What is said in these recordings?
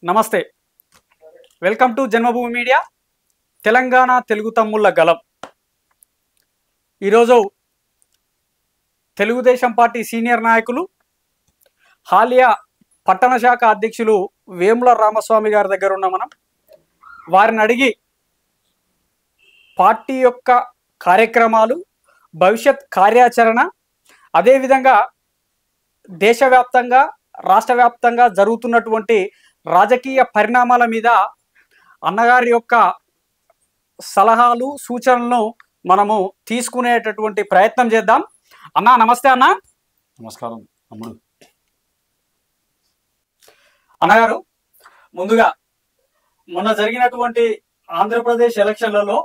నమస్తే, welcome to Janmabhoomi media. Telangana Telugu తమ్ముళ్ళ గలం. ఈరోజు తెలుగుదేశం పార్టీ సీనియర్ నాయకులు హాలియా పట్టణ శాఖ అధ్యక్షులు వేముల రామస్వామి గారి దగ్గర ఉన్న మనం వారిని అడిగి పార్టీ యొక్క కార్యక్రమాలు, భవిష్యత్ కార్యాచరణ, అదేవిధంగా దేశవ్యాప్తంగా రాష్ట్ర వ్యాప్తంగా జరుగుతున్నటువంటి రాజకీయ పరిణామాల మీద అన్నగారి యొక్క సలహాలు, సూచనలను మనము తీసుకునేటటువంటి ప్రయత్నం చేద్దాం. అన్నా నమస్తే. అన్న నమస్కారం తమ్ముడు. అన్నగారు, ముందుగా మొన్న జరిగినటువంటి ఆంధ్రప్రదేశ్ ఎలక్షన్లలో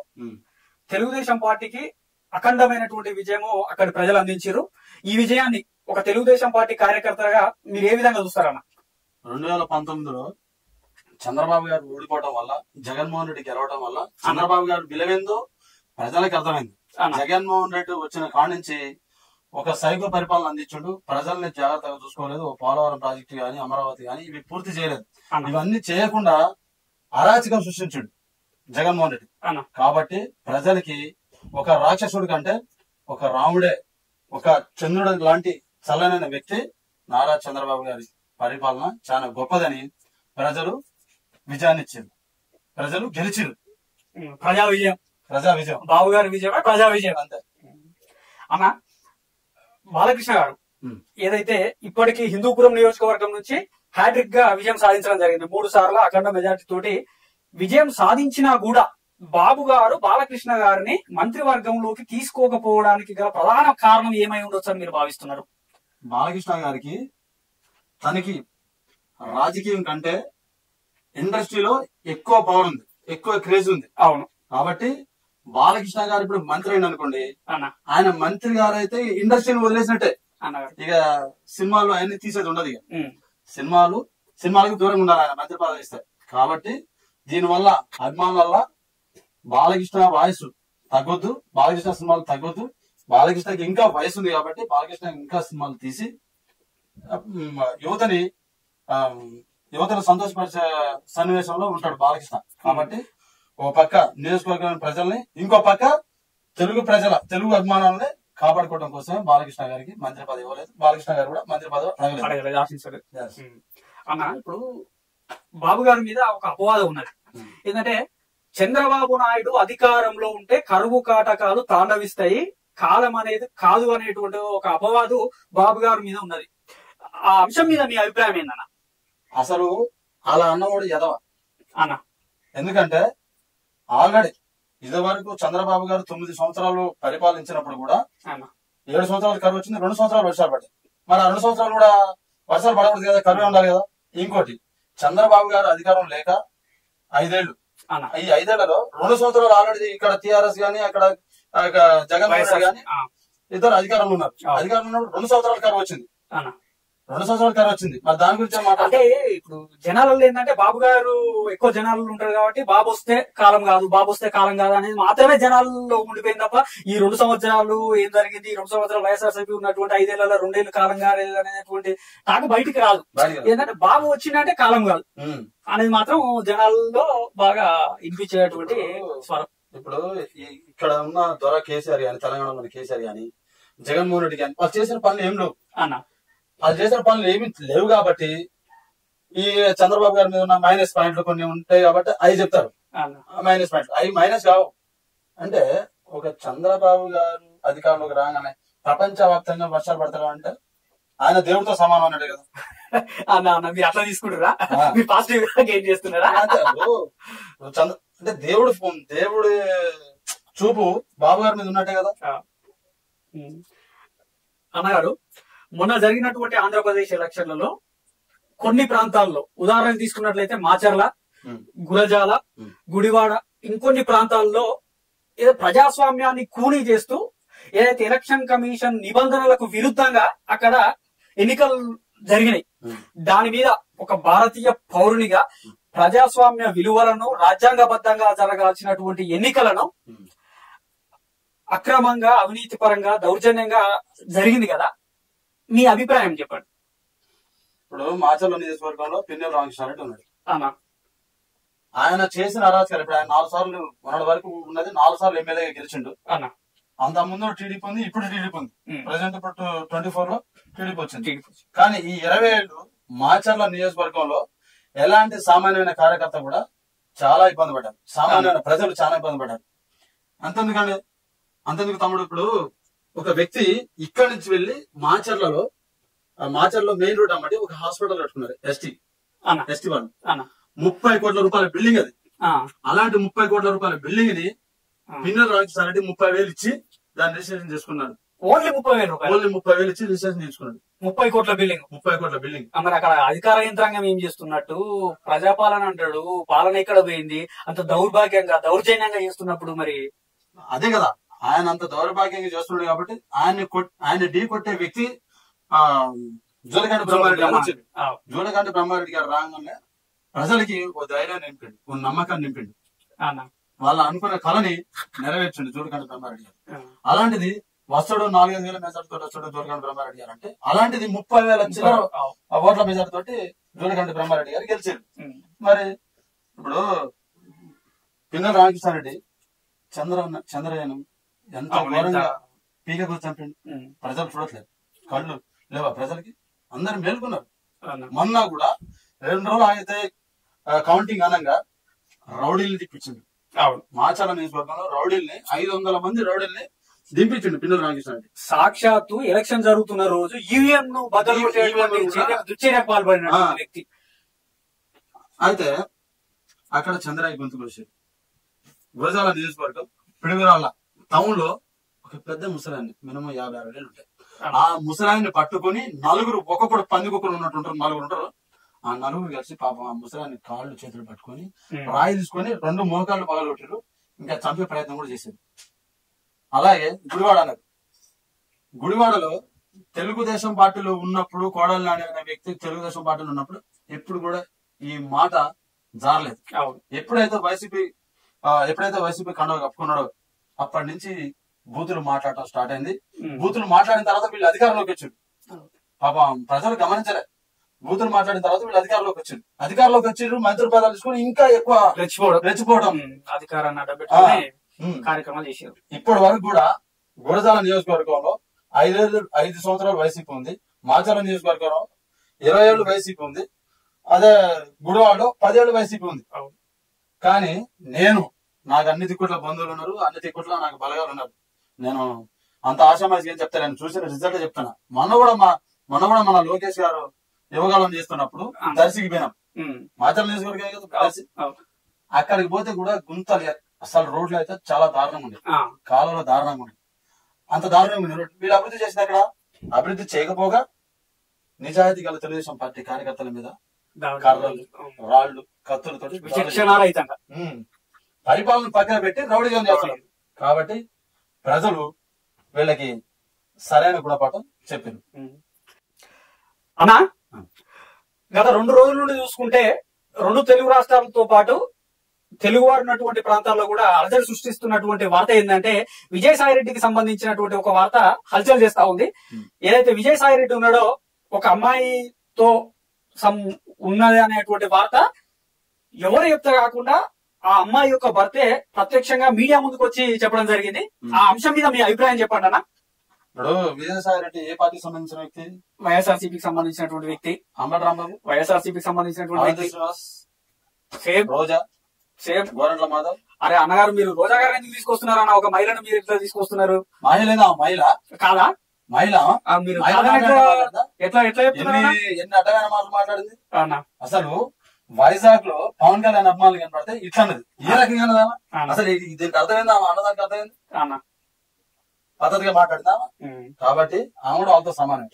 తెలుగుదేశం పార్టీకి అఖండమైనటువంటి విజయము అక్కడి ప్రజలు అందించారు. ఈ విజయాన్ని ఒక తెలుగుదేశం పార్టీ కార్యకర్తగా మీరు ఏ విధంగా చూస్తారన్న? 2019లో చంద్రబాబు గారు ఓడిపోవడం వల్ల, జగన్మోహన్ రెడ్డి గెలవడం వల్ల చంద్రబాబు గారు విలువేందో ప్రజలకు అర్థమైంది. జగన్మోహన్ రెడ్డి వచ్చిన కాడి నుంచి ఒక సైకో పరిపాలన అందించుండు. ప్రజల్ని జాగ్రత్తగా చూసుకోలేదు. పోలవరం ప్రాజెక్టు గాని, అమరావతి గాని ఇవి పూర్తి చేయలేదు. ఇవన్నీ చేయకుండా అరాచకం సృష్టించుండు జగన్మోహన్ రెడ్డి. కాబట్టి ప్రజలకి ఒక రాక్షసుడి కంటే ఒక రాముడే, ఒక చంద్రుడు లాంటి చల్లనైన వ్యక్తి నారా చంద్రబాబు గారి పరిపాలన చాలా గొప్పదని ప్రజలు విజయాన్ని ఇచ్చింది. ప్రజలు గెలిచిరు. ప్రజా విజయం, బాబు గారి విజయం, ప్రజా విజయం అంతే. అన్న బాలకృష్ణ గారు ఏదైతే ఇప్పటికీ హిందూపురం నియోజకవర్గం నుంచి హ్యాట్రిక్ గా విజయం సాధించడం జరిగింది. 3 సార్లు అఖండ మెజార్టీ తోటి విజయం సాధించినా కూడా బాబు గారు బాలకృష్ణ గారిని మంత్రివర్గంలోకి తీసుకోకపోవడానికి గల ప్రధాన కారణం ఏమై ఉండొచ్చు అని మీరు భావిస్తున్నారు? బాలకృష్ణ గారికి తనకి రాజకీయం కంటే ఇండస్ట్రీలో ఎక్కువ పవర్ ఉంది, ఎక్కువ క్రేజ్ ఉంది. అవును. కాబట్టి బాలకృష్ణ గారు ఇప్పుడు మంత్రి అయిన అనుకోండి, ఆయన మంత్రి గారు అయితే ఇండస్ట్రీని వదిలేసినట్టే. ఇక సినిమాలు ఆయన్ని తీసేది ఉండదు. ఇక సినిమాలకు దూరంగా ఉండాలి ఆయన మంత్రి పదవి ఇస్తే. కాబట్టి దీనివల్ల అభిమానుల వల్ల బాలకృష్ణ వాయిస్ తగ్గొద్దు, బాలకృష్ణ సినిమాలు తగ్గొద్దు. బాలకృష్ణకి ఇంకా వయసు ఉంది కాబట్టి బాలకృష్ణ ఇంకా సినిమాలు తీసి యువతని సంతోషపరిచే సన్నివేశంలో ఉంటాడు బాలకృష్ణ. కాబట్టి ఓ పక్క నియోజకవర్గం ప్రజల్ని, ఇంకో పక్క తెలుగు అభిమానాలని కాపాడుకోవడం కోసమే బాలకృష్ణ గారికి మంత్రి పదవి ఇవ్వలేదు. బాలకృష్ణ గారు కూడా మంత్రి పదవి అన్న, ఇప్పుడు బాబు గారి మీద ఒక అపవాదం ఉన్నది. ఏంటంటే చంద్రబాబు నాయుడు అధికారంలో ఉంటే కరువు కాటకాలు తాండవిస్తాయి, కాలం అనేది కాదు అనేటువంటి ఒక అపవాదు బాబు గారి మీద ఉన్నది. ఆ అంశం మీద మీ అభిప్రాయం ఏందన్న? అసలు అలా అన్నవాడు ఎదవ అన్న. ఎందుకంటే ఆల్రెడీ ఇదివరకు చంద్రబాబు గారు 9 సంవత్సరాలు పరిపాలించినప్పుడు కూడా 7 సంవత్సరాలు కరువు వచ్చింది, 2 సంవత్సరాలు వర్షాలు పడ్డాయి. మరి ఆ 2 సంవత్సరాలు కూడా వర్షాలు పడకూడదు కదా, కరువు ఉండాలి కదా. ఇంకోటి, చంద్రబాబు గారు అధికారం లేక 5 ఏళ్లు, ఈ 5 ఏళ్లలో 2 సంవత్సరాలు ఆల్రెడీ ఇక్కడ టిఆర్ఎస్ గానీ, అక్కడ జగన్మోహన్ రెడ్డి గానీ ఇద్దరు అధికారంలో ఉన్నారు. అధికారంలో ఉన్నప్పుడు 2 సంవత్సరాలు కరువు వచ్చింది, 2 సంవత్సరాలు కరువు వచ్చింది. మరి దాని గురించి అంటే ఇప్పుడు జనాలలో ఏంటంటే బాబు గారు ఎక్కువ జనాలు ఉంటారు కాబట్టి బాబు వస్తే కాలం కాదు, బాబు వస్తే కాలం కాదు అనేది మాత్రమే జనాల్లో ఉండిపోయింది తప్ప ఈ 2 సంవత్సరాలు ఏం జరిగింది, 2 సంవత్సరాలు వైఎస్ఆర్సీపీ ఉన్నటువంటి 5 ఏళ్లలో 2 ఏళ్ళు కాలం కాలేదు అనేటువంటి టాక్ బయటికి రాదు. ఏంటంటే బాబు వచ్చిందంటే కాలం కాదు అనేది మాత్రం జనాల్లో బాగా వినిపించేటువంటి స్వరం. ఇప్పుడు ఇక్కడ ఉన్న దొర కేసీఆర్ గాని, తెలంగాణలో ఉన్న కేసీఆర్ గాని, జగన్మోహన్ రెడ్డి గాని వాళ్ళు చేసిన పనులు ఏం లేవు అన్న. వాళ్ళు చేసిన పనులు ఏమి లేవు కాబట్టి ఈ చంద్రబాబు గారి మీద ఉన్న మైనస్ పాయింట్లు కొన్ని ఉంటాయి కాబట్టి అవి చెప్తారు. మైనస్ పాయింట్లు అవి మైనస్ కావు. అంటే ఒక చంద్రబాబు గారు అధికారంలోకి రాగానే ప్రపంచవ్యాప్తంగా వర్షాలు పడతారు అంటే ఆయన దేవుడితో సమానం అన్నాడు కదా అన్న. మీరు అట్లా తీసుకుంటారా? మీరు పాజిటివ్ గా గెయిన్ చేస్తున్నారా? అంటే దేవుడి చూపు బాబు గారి మీద ఉన్నట్టే కదా. అన్నగారు, మొన్న జరిగినటువంటి ఆంధ్రప్రదేశ్ ఎలక్షన్లలో కొన్ని ప్రాంతాల్లో ఉదాహరణ తీసుకున్నట్లయితే మాచర్ల, గురజాల, గుడివాడ, ఇంకొన్ని ప్రాంతాల్లో ఏదో ప్రజాస్వామ్యాన్ని కూనీ చేస్తూ ఏదైతే ఎలక్షన్ కమిషన్ నిబంధనలకు విరుద్ధంగా అక్కడ ఎన్నికలు జరిగినాయి, దాని మీద ఒక భారతీయ పౌరునిగా ప్రజాస్వామ్య విలువలను, రాజ్యాంగబద్ధంగా జరగాల్సినటువంటి ఎన్నికలను అక్రమంగా, అవినీతి పరంగా, దౌర్జన్యంగా జరిగింది కదా, మీ అభిప్రాయం చెప్పండి. ఇప్పుడు మాచర్ల నియోజకవర్గంలో పిన్నెల రామకృష్ణారెడ్డి ఉన్నాడు. అన్నా ఆయన చేసిన అరాచకాలు ఇప్పుడు ఆయన 4 సార్లు మొన్నటి వరకు ఉన్నది 4 సార్లు ఎమ్మెల్యేగా గెలిచిండు అన్నా. అంత ముందు టీడీపీ ఉంది, ఇప్పుడు టీడీపీ ఉంది. ప్రజెంట్ ఇప్పుడు 24 లో టీడీపీ వచ్చింది. టీడీపీ. కానీ ఈ 20 ఏళ్ళు మాచర్ల నియోజకవర్గంలో ఎలాంటి సామాన్యమైన కార్యకర్త కూడా చాలా ఇబ్బంది పడ్డారు, సామాన్యమైన ప్రజలు చాలా ఇబ్బంది పడ్డారు. అంతెందుకు తమ్ముడు, ఇప్పుడు ఒక వ్యక్తి ఇక్కడి నుంచి వెళ్లి మాచర్లలో మెయిన్ రోడ్ అమ్మటి ఒక హాస్పిటల్ కట్టుకున్నారు ఎస్టీ వాళ్ళు. 30 కోట్ల రూపాయల బిల్డింగ్ అది. అలాంటి 30 కోట్ల రూపాయల బిల్డింగ్ ని పిన్నెల రామకృష్ణారెడ్డి 30,000 ఇచ్చి దాన్ని రిజిస్ట్రేషన్ చేసుకున్నాడు. ఓన్లీ 30,000 రూపాయలు. ఓన్లీ 30,000 ఇచ్చి రిజిస్ట్రేషన్ చేసుకున్నాడు. 30 కోట్ల బిల్డింగ్. 30 కోట్ల బిల్డింగ్. మరి అక్కడ అధికార యంత్రాంగం ఏం చేస్తున్నట్టు? ప్రజాపాలన అంటాడు, పాలన ఎక్కడ పోయింది? అంత దౌర్భాగ్యంగా దౌర్జన్యంగా చేస్తున్నప్పుడు మరి అదే కదా, ఆయన అంత దౌర్భాగ్యంగా చేస్తున్నాడు కాబట్టి ఆయన ఢీ కొట్టే వ్యక్తి జూలకంటి బ్రహ్మారెడ్డి గారు వచ్చింది. జూలకంటి బ్రహ్మారెడ్డి గారు రాగానే ప్రజలకి ఓ ధైర్యాన్ని నింపిండు, ఓ నమ్మకాన్ని నింపిండు, వాళ్ళ అనుకున్న కళని నెరవేర్చండి జూలకంటి బ్రహ్మారెడ్డి గారు. అలాంటిది వస్తాడు 4-5 వేల మెజార్టీతో వస్తాడు జూలకంటి బ్రహ్మారెడ్డి గారు అంటే, అలాంటిది 30,000 ఓట్ల మెజార్టీ తోటి జూలకంటి బ్రహ్మారెడ్డి గారు గెలిచారు. మరి ఇప్పుడు పిన్నెల రామకృష్ణారెడ్డి చంద్రయానం ఎంత ఘోరంగా పీకకు చంపండి, ప్రజలు చూడట్లేదు, కళ్ళు లేవా ప్రజలకి? అందరు మేల్కొన్నారు. మొన్న కూడా 2 రోజులు ఆగితే కౌంటింగ్ అనంగా రౌడీల్ని తిప్పించింది. మాచర్ల నియోజకవర్గంలో 500 మంది రౌడీల్ని దింపించిండు పిన్నెల రామకృష్ణారెడ్డి. సాక్షాత్తు ఎలక్షన్ జరుగుతున్న రోజు ఈవీఎం ను దుశ్చర్య పాల్పడిన వ్యక్తి. అయితే అక్కడ చంద్రయ్య గొంతుకు వచ్చారు. గురజాల నియోజకవర్గం పిడుగురాళ్ళ టౌన్ లో ఒక పెద్ద ముసలాన్ని మినిమం 50-60 ఏళ్ళు ఉంటాయి. ఆ ముసలాన్ని పట్టుకుని ఒక్కొక్కడు పందికొక్కరు ఉన్నట్టుంటారు, 4 ఉంటారు. ఆ 4 కలిసి పాపం ఆ ముసలాన్ని కాళ్ళు చేతులు పట్టుకొని రాయి తీసుకొని 2 మోకాళ్ళు పగలగొట్టారు. ఇంకా చంపే ప్రయత్నం కూడా చేశారు. అలాగే గుడివాడలో తెలుగుదేశం పార్టీలో ఉన్నప్పుడు కోడలు నాని అనే వ్యక్తి తెలుగుదేశం పార్టీలో ఉన్నప్పుడు ఎప్పుడు కూడా ఈ మాట జారలేదు. ఎప్పుడైతే వైసీపీ కండవ కప్పుకున్నాడో అప్పటి నుంచి బూతులు మాట్లాడటం స్టార్ట్ అయింది. బూతులు మాట్లాడిన తర్వాత వీళ్ళు అధికారంలోకి వచ్చారు. పాపం ప్రజలు గమనించలే. బూతులు మాట్లాడిన తర్వాత వీళ్ళు అధికారంలోకి వచ్చారు. మంత్రి పదాలు తీసుకుని ఇంకా ఎక్కువ రెచ్చిపోవడం, అధికారాన్ని కార్యక్రమాలు చేశారు. ఇప్పటి వరకు కూడా గురజాల నియోజకవర్గంలో 5 సంవత్సరాలు వైసీపీ ఉంది. మాచర్ల నియోజకవర్గంలో 20 ఏళ్ళు వైసీపీ ఉంది. అదే గుడివాడలో 10 ఏళ్ళు వైసీపీ ఉంది. కానీ నాకు అన్ని దిక్కుట్ల బంధువులు ఉన్నారు, అన్ని దిక్కుట్ల నాకు బలగాలు ఉన్నారు. నేను అంత ఆశామాసి ఏం చెప్తా, నేను చూసిన రిజల్ట్ చెప్తాను. మొన్న కూడా మన లోకేష్ గారు యువగాలం చేస్తున్నప్పుడు దర్శికి పోయినాం. మాచర్ల నియోజకవర్గం అక్కడికి పోతే కూడా గుంతలు, అసలు రోడ్లు అయితే చాలా దారుణంగా ఉంది, కాలంలో దారుణంగా ఉంది. అంత దారుణంగా ఉంది. వీళ్ళు అభివృద్ధి చేసిన అక్కడ అభివృద్ధి చేయకపోగా నిజాయితీ గల తెలుగుదేశం పార్టీ కార్యకర్తల మీద కర్రలు, రాళ్లు, కత్తులతో పరిపాలన పక్కన పెట్టి రౌడీగా చేస్తున్నారు. కాబట్టి ప్రజలు వీళ్ళకి సరైన గుణపాఠం చెప్పారు. అన్నా, గత 2 రోజుల నుండి చూసుకుంటే 2 తెలుగు రాష్ట్రాలతో పాటు తెలుగువారు ఉన్నటువంటి ప్రాంతాల్లో కూడా అలజడి సృష్టిస్తున్నటువంటి వార్త ఏంటంటే, విజయసాయిరెడ్డికి సంబంధించినటువంటి ఒక వార్త హల్చల్ చేస్తా ఉంది. ఏదైతే విజయసాయిరెడ్డి ఉన్నాడో ఒక అమ్మాయితో ఉన్నది అనేటువంటి వార్త ఎవరు చెప్తే కాకుండా ఆ అమ్మాయి యొక్క భర్తే ప్రత్యక్షంగా మీడియా ముందుకు వచ్చి చెప్పడం జరిగింది. ఆ అంశం మీద మీ అభిప్రాయం చెప్పండి అన్న. ఇప్పుడు విజయసాయిరెడ్డి ఏ పార్టీకి సంబంధించిన వ్యక్తి? వైఎస్ఆర్సీపీకి సంబంధించినటువంటి వ్యక్తి. అంబటి రాంబాబు వైఎస్ఆర్సీపీకి సంబంధించినటువంటి వ్యక్తి. సేమ్ రోజా, సేమ్ గోరంట్ల మాధవ్. అరే అన్నగారు, మీరు రోజా గారు ఎందుకు తీసుకొస్తున్నారన్న? ఒక మహిళను మీరు ఎట్లా తీసుకొస్తున్నారు? మహిళ కాదా? మహిళ మీరు ఎట్లా చెప్తున్నారు? ఎన్ని అడ్డమైన మాటలు మాట్లాడింది అన్న. అసలు వైజాగ్ లో పవన్ కళ్యాణ్ అభిమానులు కనపడితే ఇట్లా అన్నది. ఏ రకంగా అసలు దీనికి అర్థమైందా? అన్నదానికి అర్థమైంది అన్న, పద్ధతిగా మాట్లాడిందా? కాబట్టి ఆమె కూడా వాళ్ళతో సమానం.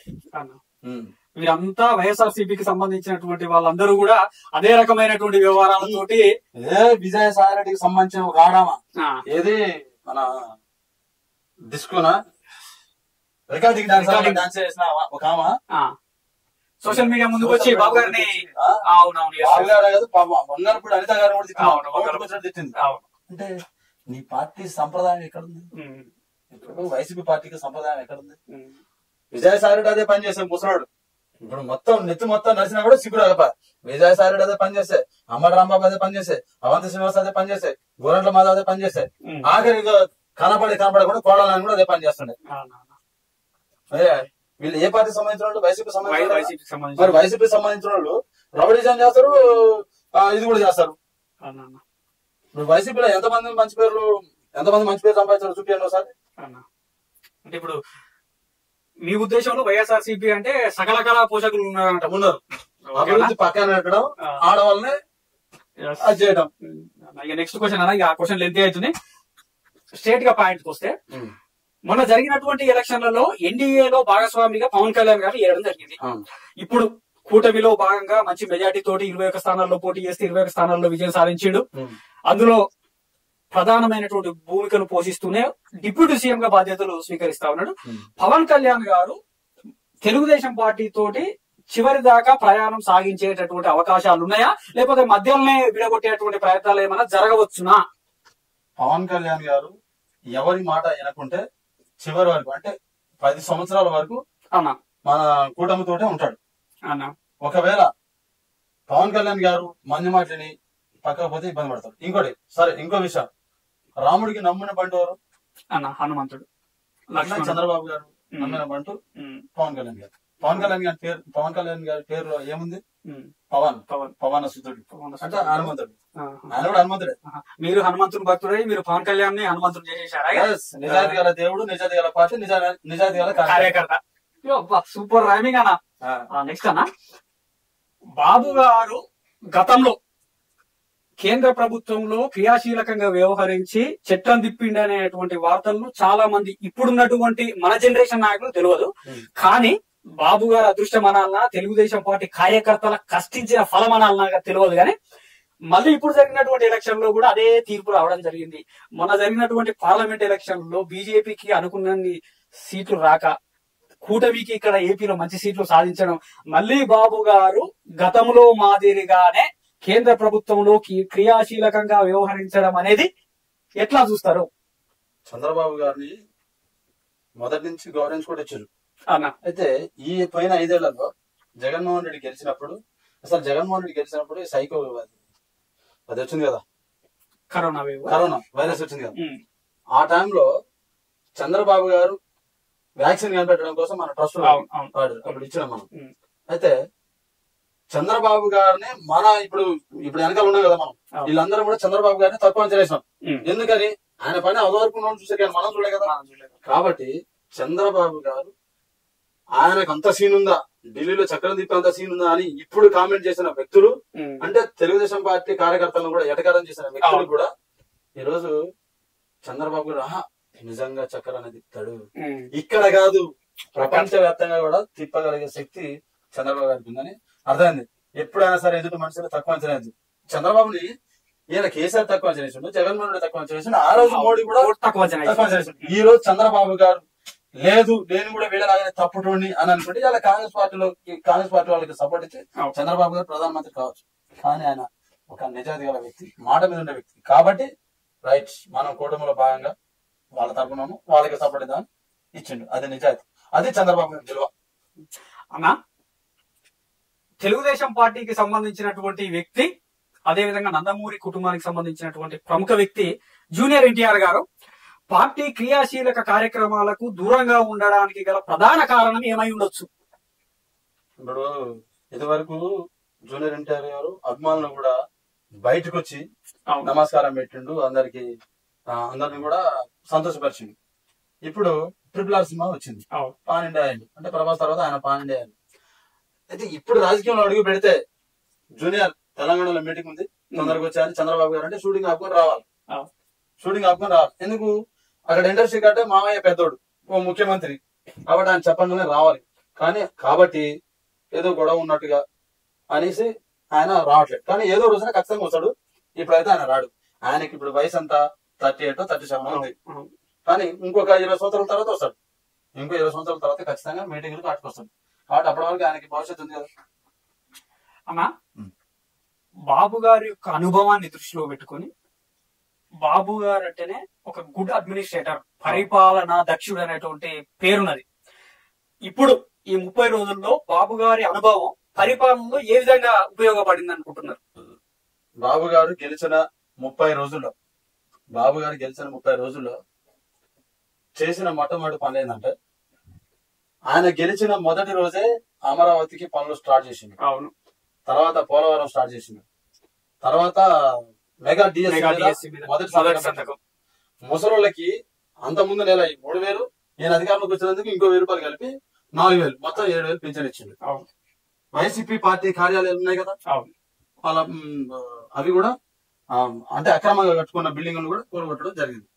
వీరంతా వైఎస్ఆర్సీపీకి సంబంధించినటువంటి వాళ్ళందరూ కూడా అదే రకమైనటువంటి వ్యవహారాలతోటి విజయసాయిరెడ్డికి సంబంధించిన ఒక ఆడామా, ఏది మన డిస్కోనా రికార్డింగ్ డాన్స్ చేసిన ఒక ఆమె సోషల్ మీడియా ముందుకు వచ్చి బాబు గారిని, బాబు గారు కాదు వంగనప్పుడు అనిత గారు కూడా తిట్టింది. అంటే నీ పార్టీ సంప్రదాయం ఎక్కడుంది? ఇప్పుడు వైసీపీ పార్టీకి సంప్రదాయం ఎక్కడుంది? విజయసాయిరెడ్డి అదే పని చేసే ముసలాడు ఇప్పుడు మొత్తం నెత్తి మొత్తం నడిచినా కూడా సిగ్గురు అగప. విజయసాయి రెడ్డి అదే పనిచేస్తే, అమ్మడి రాంబాబు అదే పనిచేస్తే, అవంతి శ్రీనివాస్ అదే పనిచేస్తే, గోరంట్ల మాధవ్ అదే పనిచేస్తే, ఆఖరి కనపడి కూడా కోడాలని కూడా అదే పని చేస్తుండే. వీళ్ళు ఏ పార్టీ సంబంధించిన వాళ్ళు? వైసీపీ సంబంధించిన. మరి వైసీపీ సంబంధించిన వాళ్ళు రౌడీజం చేస్తారు, ఇది కూడా చేస్తారు. ఇప్పుడు వైసీపీలో ఎంతమంది మంచి పేరు సంపాదించారు చూపించండి ఒకసారి. అంటే ఇప్పుడు మీ ఉద్దేశంలో వైఎస్ఆర్సీపీ అంటే సకల కళా పోషకులు ఉన్నారు. అభివృద్ధి పక్కన పెట్టడం, ఆడవాళ్ళని అది చేయడం. నెక్స్ట్ క్వశ్చన్ అన్న, ఆ క్వశ్చన్ లెంత్ అవుతుంది. స్ట్రేట్ గా పాయింట్కి వస్తే, మొన్న జరిగినటువంటి ఎలక్షన్లలో ఎన్డీఏలో భాగస్వామిగా పవన్ కళ్యాణ్ గారు ఏడడం జరిగింది. ఇప్పుడు కూటమిలో భాగంగా మంచి మెజార్టీ తోటి 21 స్థానాల్లో పోటీ చేస్తే 21 స్థానాల్లో విజయం సాధించిండు. అందులో ప్రధానమైనటువంటి భూమికను పోషిస్తూనే డిప్యూటీ సీఎం గా బాధ్యతలు స్వీకరిస్తా ఉన్నాడు. పవన్ కళ్యాణ్ గారు తెలుగుదేశం పార్టీ తోటి చివరి దాకా ప్రయాణం సాగించేటటువంటి అవకాశాలు ఉన్నాయా, లేకపోతే మధ్యలోనే విడగొట్టేటువంటి ప్రయత్నాలు ఏమైనా జరగవచ్చునా? పవన్ కళ్యాణ్ గారు ఎవరి మాట వినకుంటే చివరి వరకు, అంటే 10 సంవత్సరాల వరకు మన కూటమితోటే ఉంటాడు. ఒకవేళ పవన్ కళ్యాణ్ గారు మంది మాటని పక్కకు పోతే ఇబ్బంది పడతాడు. ఇంకోటి సరే, ఇంకో విషయం, రాముడికి నమ్మిన బంటు ఎవరు? హనుమంతుడు. చంద్రబాబు గారు నమ్మిన బంటు పవన్ కళ్యాణ్ గారు. పవన్ కళ్యాణ్ గారి పేరులో ఏముంది? పవన్ సుతుడు అంటే హనుమంతుడు. ఆయన కూడా హనుమంతుడే. మీరు హనుమంతుడు భక్తుడై మీరు పవన్ కళ్యాణ్ ని హనుమంతుడు చేసేసారా? నిజాయితీ గల దేవుడు, నిజాయితీ గల పార్టీ, నిజాయితీ గల కార్యకర్త. సూపర్ రైమింగ్ అన్న. నెక్స్ట్ అన్న, బాబు గారు గతంలో కేంద్ర ప్రభుత్వంలో క్రియాశీలకంగా వ్యవహరించి చట్టం తిప్పిండనేటువంటి వార్తలను చాలా మంది ఇప్పుడున్నటువంటి మన జనరేషన్ నాయకులు తెలియదు. కానీ బాబు గారు అదృష్టం అనాలన్నా, తెలుగుదేశం పార్టీ కార్యకర్తల కష్టించిన ఫలం అనాలన్నా తెలియదు. కానీ మళ్ళీ ఇప్పుడు జరిగినటువంటి ఎలక్షన్ లో కూడా అదే తీర్పు రావడం జరిగింది. మొన్న జరిగినటువంటి పార్లమెంట్ ఎలక్షన్ లో బీజేపీకి అనుకున్నన్ని సీట్లు రాక, కూటమికి ఇక్కడ ఏపీలో మంచి సీట్లు సాధించడం, మళ్ళీ బాబు గారు గతంలో మాదిరిగానే కేంద్ర ప్రభుత్వంలో క్రియాశీలకంగా వ్యవహరించడం అనేది ఎట్లా చూస్తారు? చంద్రబాబు గారిని మొదటి నుంచి గౌరవించుకుంటూ వచ్చారు. అయితే ఈ పోయిన 5 ఏళ్లలో జగన్మోహన్ రెడ్డి గెలిచినప్పుడు, అసలు జగన్మోహన్ రెడ్డి గెలిచినప్పుడు సైకో అది వచ్చింది కదా, కరోనా వైరస్ వచ్చింది కదా. ఆ టైంలో చంద్రబాబు గారు వ్యాక్సిన్ కనిపెట్టడం కోసం మన ట్రస్ట్ అప్పుడు ఇచ్చినాం మనం. అయితే చంద్రబాబు గారిని మన ఇప్పుడు వెనకాల ఉన్నాం కదా మనం, వీళ్ళందరూ కూడా చంద్రబాబు గారిని తక్కువ అంచనా వేసినాం. ఎందుకని? ఆయన పని అవదవరకు చూసే కానీ మనం చూడలే కదా. కాబట్టి చంద్రబాబు గారు ఆయనకు అంత సీన్ ఉందా, ఢిల్లీలో చక్రం తిప్పే అంత సీన్ ఉందా అని ఇప్పుడు కామెంట్ చేసిన వ్యక్తులు, అంటే తెలుగుదేశం పార్టీ కార్యకర్తలను కూడా ఎటకారం చేసిన వ్యక్తులు కూడా ఈ రోజు చంద్రబాబు గారు నిజంగా చక్రాన్ని తిప్పుతాడు, ఇక్కడ కాదు ప్రపంచ వ్యాప్తంగా కూడా తిప్పగలిగే శక్తి చంద్రబాబు గారికి ఉందని అర్థమైంది. ఎప్పుడైనా సరే ఎదుటి మనుషులు తక్కువ అంచనా వేసి, చంద్రబాబుని ఈయన కేసీఆర్ తక్కువ అంచనా వేసిండు, జగన్మోహన్ రెడ్డి తక్కువ అంచనా వేసిండు, ఆ రోజు మోడీ కూడా తక్కువ అంచనా వేసిండు. ఈ రోజు చంద్రబాబు గారు లేదు నేను కూడా వీళ్ళలాగానే తప్పుటోని అని అనుకుంటే ఇలా కాంగ్రెస్ పార్టీ వాళ్ళకి సపోర్ట్ ఇచ్చి చంద్రబాబు గారు ప్రధానమంత్రి కావచ్చు. కానీ ఆయన ఒక నిజాయితీ గల వ్యక్తి, మాట మీద ఉండే వ్యక్తి. కాబట్టి రైట్, మనం కూటమిలో భాగంగా వాళ్ళ తరపున వాళ్ళకి సపోర్ట్ ఇద్దామని ఇచ్చిండు. అది నిజాయితీ, అది చంద్రబాబు గారి విలువ. అన్నా, తెలుగుదేశం పార్టీకి సంబంధించినటువంటి వ్యక్తి, అదే విధంగా నందమూరి కుటుంబానికి సంబంధించినటువంటి ప్రముఖ వ్యక్తి జూనియర్ ఎన్టీఆర్ గారు పార్టీ క్రియాశీలక కార్యక్రమాలకు దూరంగా ఉండడానికి గల ప్రధాన కారణం ఏమై ఉండొచ్చు? ఇప్పుడు ఇదివరకు జూనియర్ ఎన్టీఆర్ గారు అభిమానులు కూడా బయటకు వచ్చి నమస్కారం పెట్టిండు, అందరిని కూడా సంతోషపరిచిండు. ఇప్పుడు RRR సినిమా వచ్చింది, పాన్ ఇండియా అయింది, అంటే ప్రభాస్ తర్వాత ఆయన పాన్ ఇండియా అయింది. అయితే ఇప్పుడు రాజకీయంలో అడుగు పెడితే జూనియర్ తెలంగాణలో మీటింగ్ ఉంది, తొందరగా వచ్చాయని చంద్రబాబు గారు అంటే షూటింగ్ ఆపుకొని రావాలి. ఎందుకు? అక్కడ ఇండస్ట్రీ కంటే మామయ్య పెద్దోడు, ఓ ముఖ్యమంత్రి, కాబట్టి ఆయన చెప్పంగానే రావాలి. కాబట్టి ఏదో గొడవ ఉన్నట్టుగా అనేసి ఆయన రావట్లేదు. కానీ ఏదో రోజున ఖచ్చితంగా వస్తాడు. ఇప్పుడైతే ఆయన రాడు. ఆయనకి ఇప్పుడు వయసు అంతా 38 37 ఉంది. కానీ ఇంకొక 20 సంవత్సరాల తర్వాత వస్తాడు. ఇంకో 20 సంవత్సరాల తర్వాత ఖచ్చితంగా మీటింగ్లు కాటుకొస్తాడు. కాబట్టి అప్పటి వరకు ఆయనకి భవిష్యత్తు ఉంది కదా. అన్నా, బాబు గారి యొక్క అనుభవాన్ని దృష్టిలో పెట్టుకుని, బాబు గారు అంటేనే ఒక గుడ్ అడ్మినిస్ట్రేటర్, పరిపాలనా దక్షుడు అనేటువంటి పేరున్నది. ఇప్పుడు ఈ 30 రోజుల్లో బాబు గారి అనుభవం పరిపాలనలో ఏ విధంగా ఉపయోగపడింది అనుకుంటున్నారు? బాబు గారు గెలిచిన 30 రోజుల్లో చేసిన మొట్టమొదటి పని ఏంటంటే, ఆయన గెలిచిన మొదటి రోజే అమరావతికి పనులు స్టార్ట్ చేసిండు. అవును. తర్వాత పోలవరం స్టార్ట్ చేసిండు. తర్వాత మెగా డిఎస్సీ మొదటి సంతకం. ముసలోళ్ళకి అంత ముందు నెల 3,000, నేను అధికారంలోకి వచ్చినందుకు ఇంకో 1,000 రూపాయలు కలిపి 4,000, మొత్తం 7,000 పింఛన్ ఇచ్చిండు. వైసీపీ పార్టీ కార్యాలయాలు ఉన్నాయి కదా, వాళ్ళ అవి కూడా అంటే అక్రమంగా కట్టుకున్న బిల్డింగ్లు కూడా కూలగొట్టడం జరిగింది.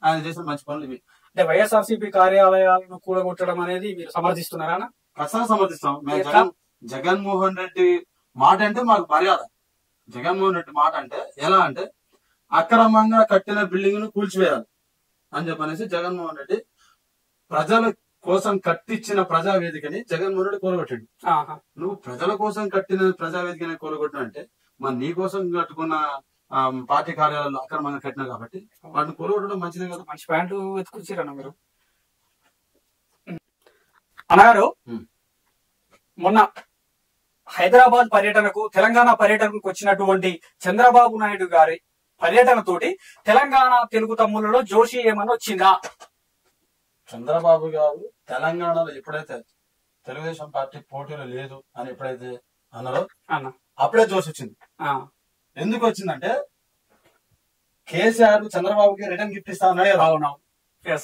ఆయన చేసిన మంచి పనులు ఇవి. అంటే వైఎస్ఆర్సీపీ కార్యాలయాలను కూలగొట్టడం అనేది మీరు సమర్థిస్తున్నారా? ఖచ్చితంగా సమర్థిస్తాం. జగన్మోహన్ రెడ్డి మాట అంటే మాకు మర్యాద. జగన్మోహన్ రెడ్డి మాట అంటే ఎలా అంటే, అక్రమంగా కట్టిన బిల్డింగ్ ను కూల్చివేయాలి అని చెప్పనేసి జగన్మోహన్ రెడ్డి ప్రజల కోసం కట్టించిన ప్రజావేదికని జగన్మోహన్ రెడ్డి కూలగొట్టాడు. నువ్వు ప్రజల కోసం కట్టిన ప్రజావేదికని కూలగొట్టిన అంటే, మరి నీ కోసం కట్టుకున్న పార్టీ కార్యాలయాల్లో అక్రమంగా కట్టినా కాబట్టి వాటిని కూలగొట్టడం మంచిదే కదా. మంచి పాయింట్ వెతుకొచ్చారన్న మీరు. అన్నగారు, మొన్న హైదరాబాద్ పర్యటనకు, తెలంగాణ పర్యటనకు వచ్చినటువంటి చంద్రబాబు నాయుడు గారి పర్యటనతోటి తెలంగాణ తెలుగు తమ్ములలో జోషి ఏమన్నా వచ్చిందా? చంద్రబాబు గారు తెలంగాణలో ఎప్పుడైతే తెలుగుదేశం పార్టీ పోటీలో లేదు అని ఎప్పుడైతే అన్నారో అప్పుడే జోషి వచ్చింది. ఎందుకు వచ్చిందంటే, కేసీఆర్ చంద్రబాబుకి రిటర్న్ గిఫ్ట్ ఇస్తా అన్నాడు కదా.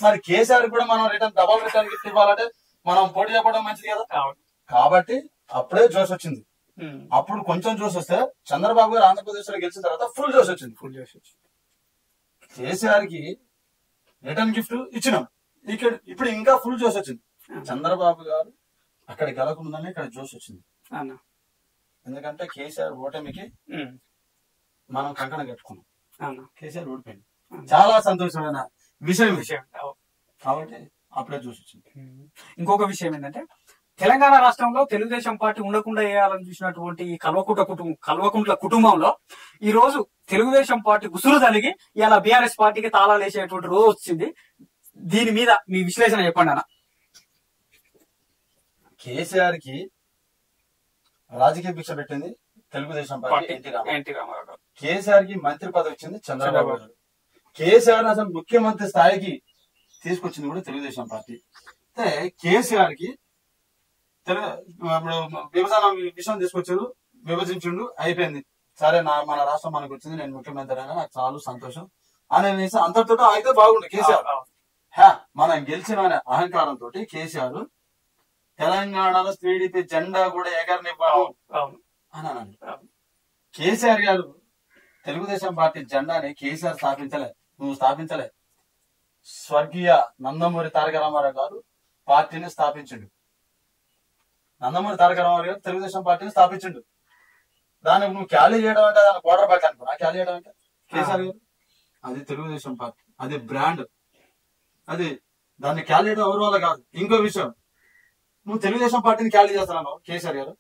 మరి కేసీఆర్ కూడా మనం డబల్ రిటర్న్ గిఫ్ట్ ఇవ్వాలంటే మనం పోటీ చెప్పడం మంచిది కదా. కాబట్టి అప్పుడే జోష్ వచ్చింది. అప్పుడు కొంచెం జోష్ వస్తే చంద్రబాబు గారు ఆంధ్రప్రదేశ్ లో గెలిచిన తర్వాత ఫుల్ జోష్ వచ్చింది. కేసీఆర్ కి రిటర్న్ గిఫ్ట్ ఇచ్చినాం, ఇప్పుడు ఇంకా ఫుల్ జోష్ వచ్చింది. చంద్రబాబు గారు అక్కడ గెలకుండానే ఇక్కడ జోష్ వచ్చింది. ఎందుకంటే కేసీఆర్ ఓటమికి మనం కంకణం కట్టుకున్నాం, కేసీఆర్ ఓడిపోయింది. చాలా సంతోషమైన విషయం. కాబట్టి అప్పుడే జోష్ వచ్చింది. ఇంకొక విషయం ఏంటంటే, తెలంగాణ రాష్ట్రంలో తెలుగుదేశం పార్టీ ఉండకుండా వేయాలని చూసినటువంటి ఈ కల్వకుంట్ల కుటుంబంలో ఈ రోజు తెలుగుదేశం పార్టీ గుసురు తలిగి ఇలా బీఆర్ఎస్ పార్టీకి తాళాలు వేసేటువంటి రోజు వచ్చింది. దీని మీద మీ విశ్లేషణ చెప్పండి అన్న. కేసీఆర్ కి రాజకీయ భిక్ష పెట్టింది తెలుగుదేశం పార్టీ, ఎన్టీ రామారావు గారు. కేసీఆర్ కి మంత్రి పదవి వచ్చింది చంద్రబాబు గారు. కేసీఆర్ అసలు ముఖ్యమంత్రి స్థాయికి తీసుకొచ్చింది కూడా తెలుగుదేశం పార్టీ. అయితే కేసీఆర్ కి విభజన విషయం తీసుకొచ్చారు, విభజించిండు, అయిపోయింది. సరే మన రాష్ట్రం మనకు వచ్చింది, నేను ముఖ్యమంత్రి అయినా నాకు చాలా సంతోషం అనేసి అంతటితో అయితే బాగుండు కేసీఆర్. మనం గెలిచిన అహంకారంతో కేసీఆర్ తెలంగాణలో టీడీపీ జెండా కూడా ఎగరనివ్వను అని అన్నాడు. కేసీఆర్ గారు తెలుగుదేశం పార్టీ జెండాని కేసీఆర్ స్థాపించలే, నువ్వు స్థాపించలే. స్వర్గీయ నందమూరి తారక రామారావు గారు పార్టీని స్థాపించిండు. నందమూరి తారక రామారావు గారు తెలుగుదేశం పార్టీని స్థాపించిండు. దానికి నువ్వు క్యాలీ చేయడం అంటే దాని క్వార్టర్ బ్యాక్ అనుకో, క్యాలీ చేయడం అంటే కేసీఆర్ గారు అది తెలుగుదేశం పార్టీ, అది బ్రాండ్, అది దాన్ని క్యాలీ చేయడం ఎవరి వల్ల కాదు. ఇంకో విషయం, నువ్వు తెలుగుదేశం పార్టీని క్యాలీ చేస్తున్నావు కేసీఆర్ గారు,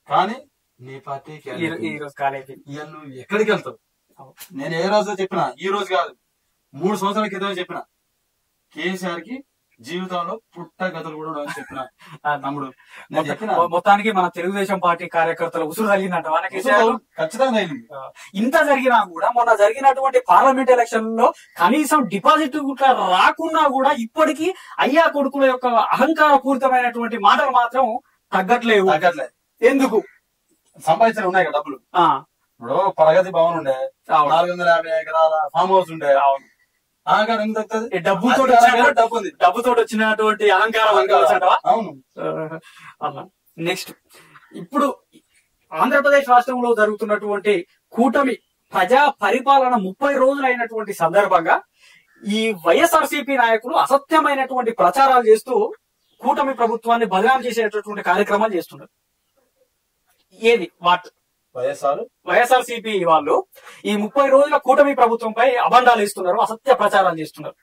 కానీ నీ పార్టీ నువ్వు ఎక్కడికి వెళ్తావు? నేను ఏ రోజు చెప్పినా, ఈ రోజు కాదు 3 సంవత్సరాల క్రితం చెప్పిన, కేసీఆర్ కి జీవితంలో పుట్టగతులు కూడా చెప్పిన తమ్ముడు. మొత్తానికి మన తెలుగుదేశం పార్టీ కార్యకర్తల ఉసురు తగిలిందంట ఖచ్చితంగా. ఇంత జరిగినా కూడా మొన్న జరిగినటువంటి పార్లమెంట్ ఎలక్షన్ లో కనీసం డిపాజిట్ రాకున్నా కూడా ఇప్పటికీ అయ్యా కొడుకుల యొక్క అహంకార పూరితమైనటువంటి మాటలు మాత్రం తగ్గట్లేవు. ఎందుకు? సంపాదించిన ఉన్నాయి కదా డబ్బులు. ఇప్పుడు ప్రగతి భవన్ ఉండే, 450 ఎకరాల ఫామ్ హౌస్ ఉండే, డబ్బుతో వచ్చినటువంటి అహంకారం. అవును. నెక్స్ట్, ఇప్పుడు ఆంధ్రప్రదేశ్ రాష్ట్రంలో జరుగుతున్నటువంటి కూటమి ప్రజా పరిపాలన 30 రోజులు అయినటువంటి సందర్భంగా ఈ వైఎస్ఆర్సీపీ నాయకులు అసత్యమైనటువంటి ప్రచారాలు చేస్తూ కూటమి ప్రభుత్వాన్ని బదనాం చేసేటటువంటి కార్యక్రమాలు చేస్తున్నారు. ఏది వాట్ వైఎస్ఆర్సీపీ వాళ్ళు ఈ 30 రోజుల కూటమి ప్రభుత్వంపై అబండాలు ఇస్తున్నారు, అసత్య ప్రచారాలు చేస్తున్నారు.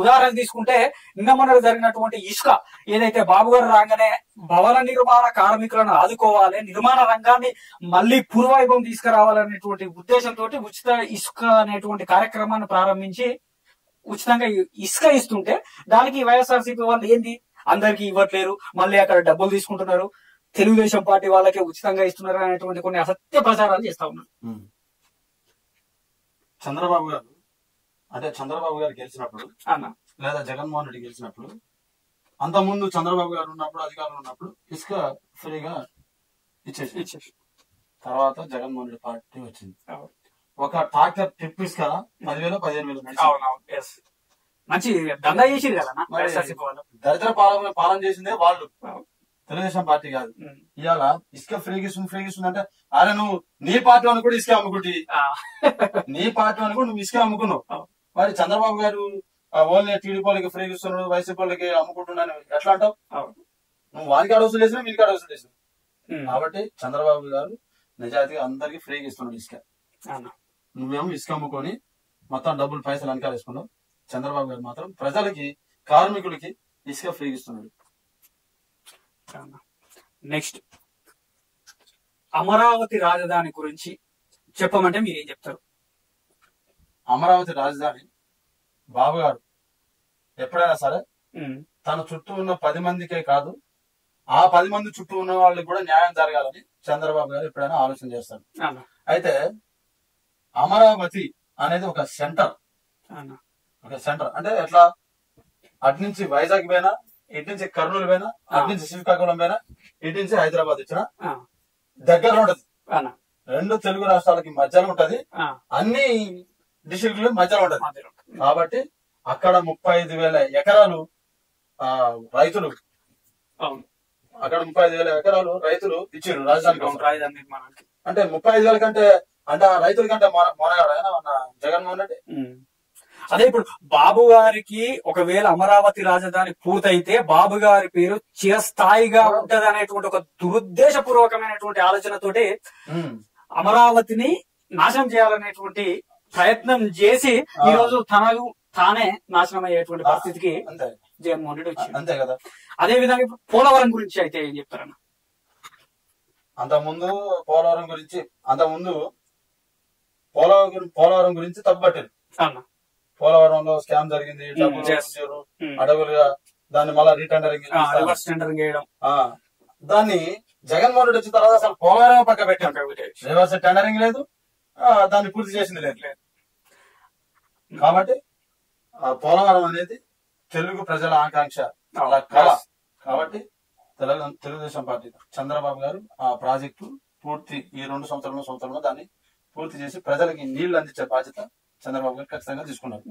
ఉదాహరణ తీసుకుంటే నిన్న మొన్న జరిగినటువంటి ఇసుక ఏదైతే బాబు గారు రాగానే భవన నిర్మాణ కార్మికులను ఆదుకోవాలి, నిర్మాణ రంగాన్ని మళ్లీ పూర్వవైభవం తీసుకురావాలనేటువంటి ఉద్దేశంతో ఉచిత ఇసుక అనేటువంటి కార్యక్రమాన్ని ప్రారంభించి ఉచితంగా ఇసుక ఇస్తుంటే దానికి వైఎస్ఆర్సీపీ వాళ్ళు ఏంది అందరికి ఇవ్వట్లేరు, మళ్ళీ అక్కడ డబ్బులు తీసుకుంటున్నారు, తెలుగుదేశం పార్టీ వాళ్ళకే ఉచితంగా ఇస్తున్నారు అనేటువంటి కొన్ని అసత్య ప్రచారాలు చేస్తా ఉన్నారు. చంద్రబాబు గారు గెలిచినప్పుడు లేదా జగన్మోహన్ రెడ్డి గెలిచినప్పుడు, అంతకుముందు చంద్రబాబు గారు ఉన్నప్పుడు అధికారంలో ఉన్నప్పుడు ఇసుక ఫ్రీగా ఇచ్చేసి తర్వాత జగన్మోహన్ రెడ్డి పార్టీ వచ్చింది. ఒక ట్రాక్టర్ ట్రిప్ ఇసుక 10,000-15,000 మంచి దందా చేసింది కదా. దరిద్ర పాలన చేసిందే వాళ్ళు, తెలుగుదేశం పార్టీ కాదు. ఇవాళ ఇసుక ఫ్రీగా ఇస్తుంది అంటే, అరే నువ్వు నీ పార్టీ అని కూడా ఇసుక అమ్ముకుంటే, నీ పార్టీ అని కూడా నువ్వు ఇసుక అమ్ముకున్నావు. మరి చంద్రబాబు గారు ఓన్లీ టీడీపీ వాళ్ళకి ఫ్రీగా ఇస్తున్నాడు, వైసీపీ వాళ్ళకి అమ్ముకుంటున్నాను ఎట్లా అంటావు? నువ్వు వారికి అడవసలు చేసినా వీరికి అడవసలు చేసినావు. కాబట్టి చంద్రబాబు గారు నిజాయితీగా అందరికి ఫ్రీగా ఇస్తున్నాడు ఇసుక. నువ్వేమో ఇసుక అమ్ముకొని మొత్తం డబ్బులు పైసలు వెనకాల వేసుకున్నావు. చంద్రబాబు గారు మాత్రం ప్రజలకి, కార్మికులకి ఇసుక ఫ్రీగా ఇస్తున్నాడు. నెక్స్ట్, అమరావతి రాజధాని గురించి చెప్పమంటే మీరేం చెప్తారు? అమరావతి రాజధాని బాబు గారు ఎప్పుడైనా సరే తన చుట్టూ ఉన్న 10 మందికే కాదు, ఆ 10 మంది చుట్టూ ఉన్న వాళ్ళకి కూడా న్యాయం జరగాలని చంద్రబాబు గారు ఎప్పుడైనా ఆలోచన చేస్తారు. అయితే అమరావతి అనేది ఒక సెంటర్ అంటే ఎట్లా, అటు నుంచి వైజాగ్ పోయినా, ఇటు నుంచి కర్నూలు పోయినా, అటు నుంచి శ్రీకాకుళం పోయినా, ఇటు నుంచి హైదరాబాద్ వచ్చినా దగ్గర ఉంటది. 2 తెలుగు రాష్ట్రాలకి మధ్యలో ఉంటది, అన్ని డిస్ట్రిక్ట్ మధ్యలో ఉంటది. కాబట్టి అక్కడ 35,000 ఎకరాలు రైతులు, అక్కడ 35,000 ఎకరాలు రైతులు ఇచ్చారు రాజధాని నిర్మాణానికి. అంటే 35,000 కంటే అంటే ఆ రైతుల కంటే మొనగాడు మన జగన్మోహన్ రెడ్డి. అదే ఇప్పుడు బాబు గారికి ఒకవేళ అమరావతి రాజధాని పూర్తయితే బాబు గారి పేరు చిరస్థాయిగా ఉంటది అనేటువంటి ఒక దురుద్దేశపూర్వకమైనటువంటి ఆలోచనతోటి అమరావతిని నాశనం చేయాలనేటువంటి ప్రయత్నం చేసి ఈ రోజు తానే నాశనం అయ్యేటువంటి పరిస్థితికి జగన్మోహన్ రెడ్డి వచ్చింది. అంతే కదా. అదే విధంగా ఇప్పుడు పోలవరం గురించి అయితే ఏం చెప్తారన్న? అంతకుముందు పోలవరం గురించి తప్పుపట్టారు. పోలవరంలో స్కామ్ జరిగింది, అడవులుగా దాన్ని మళ్ళీ రిటెండరింగ్ చేయడం. దాన్ని జగన్మోహన్ రెడ్డి వచ్చిన తర్వాత అసలు పోలవరం పక్క పెట్టాం, రివర్స్ టెండరింగ్ లేదు, దాన్ని పూర్తి చేసింది లేదు. కాబట్టి పోలవరం అనేది తెలుగు ప్రజల ఆకాంక్ష, కళ. కాబట్టి తెలుగుదేశం పార్టీ చంద్రబాబు గారు ఆ ప్రాజెక్టు పూర్తి ఈ 2 సంవత్సరంలో దాన్ని పూర్తి చేసి ప్రజలకి నీళ్లు అందించే బాధ్యత చంద్రబాబు గారు ఖచ్చితంగా తీసుకున్నారు.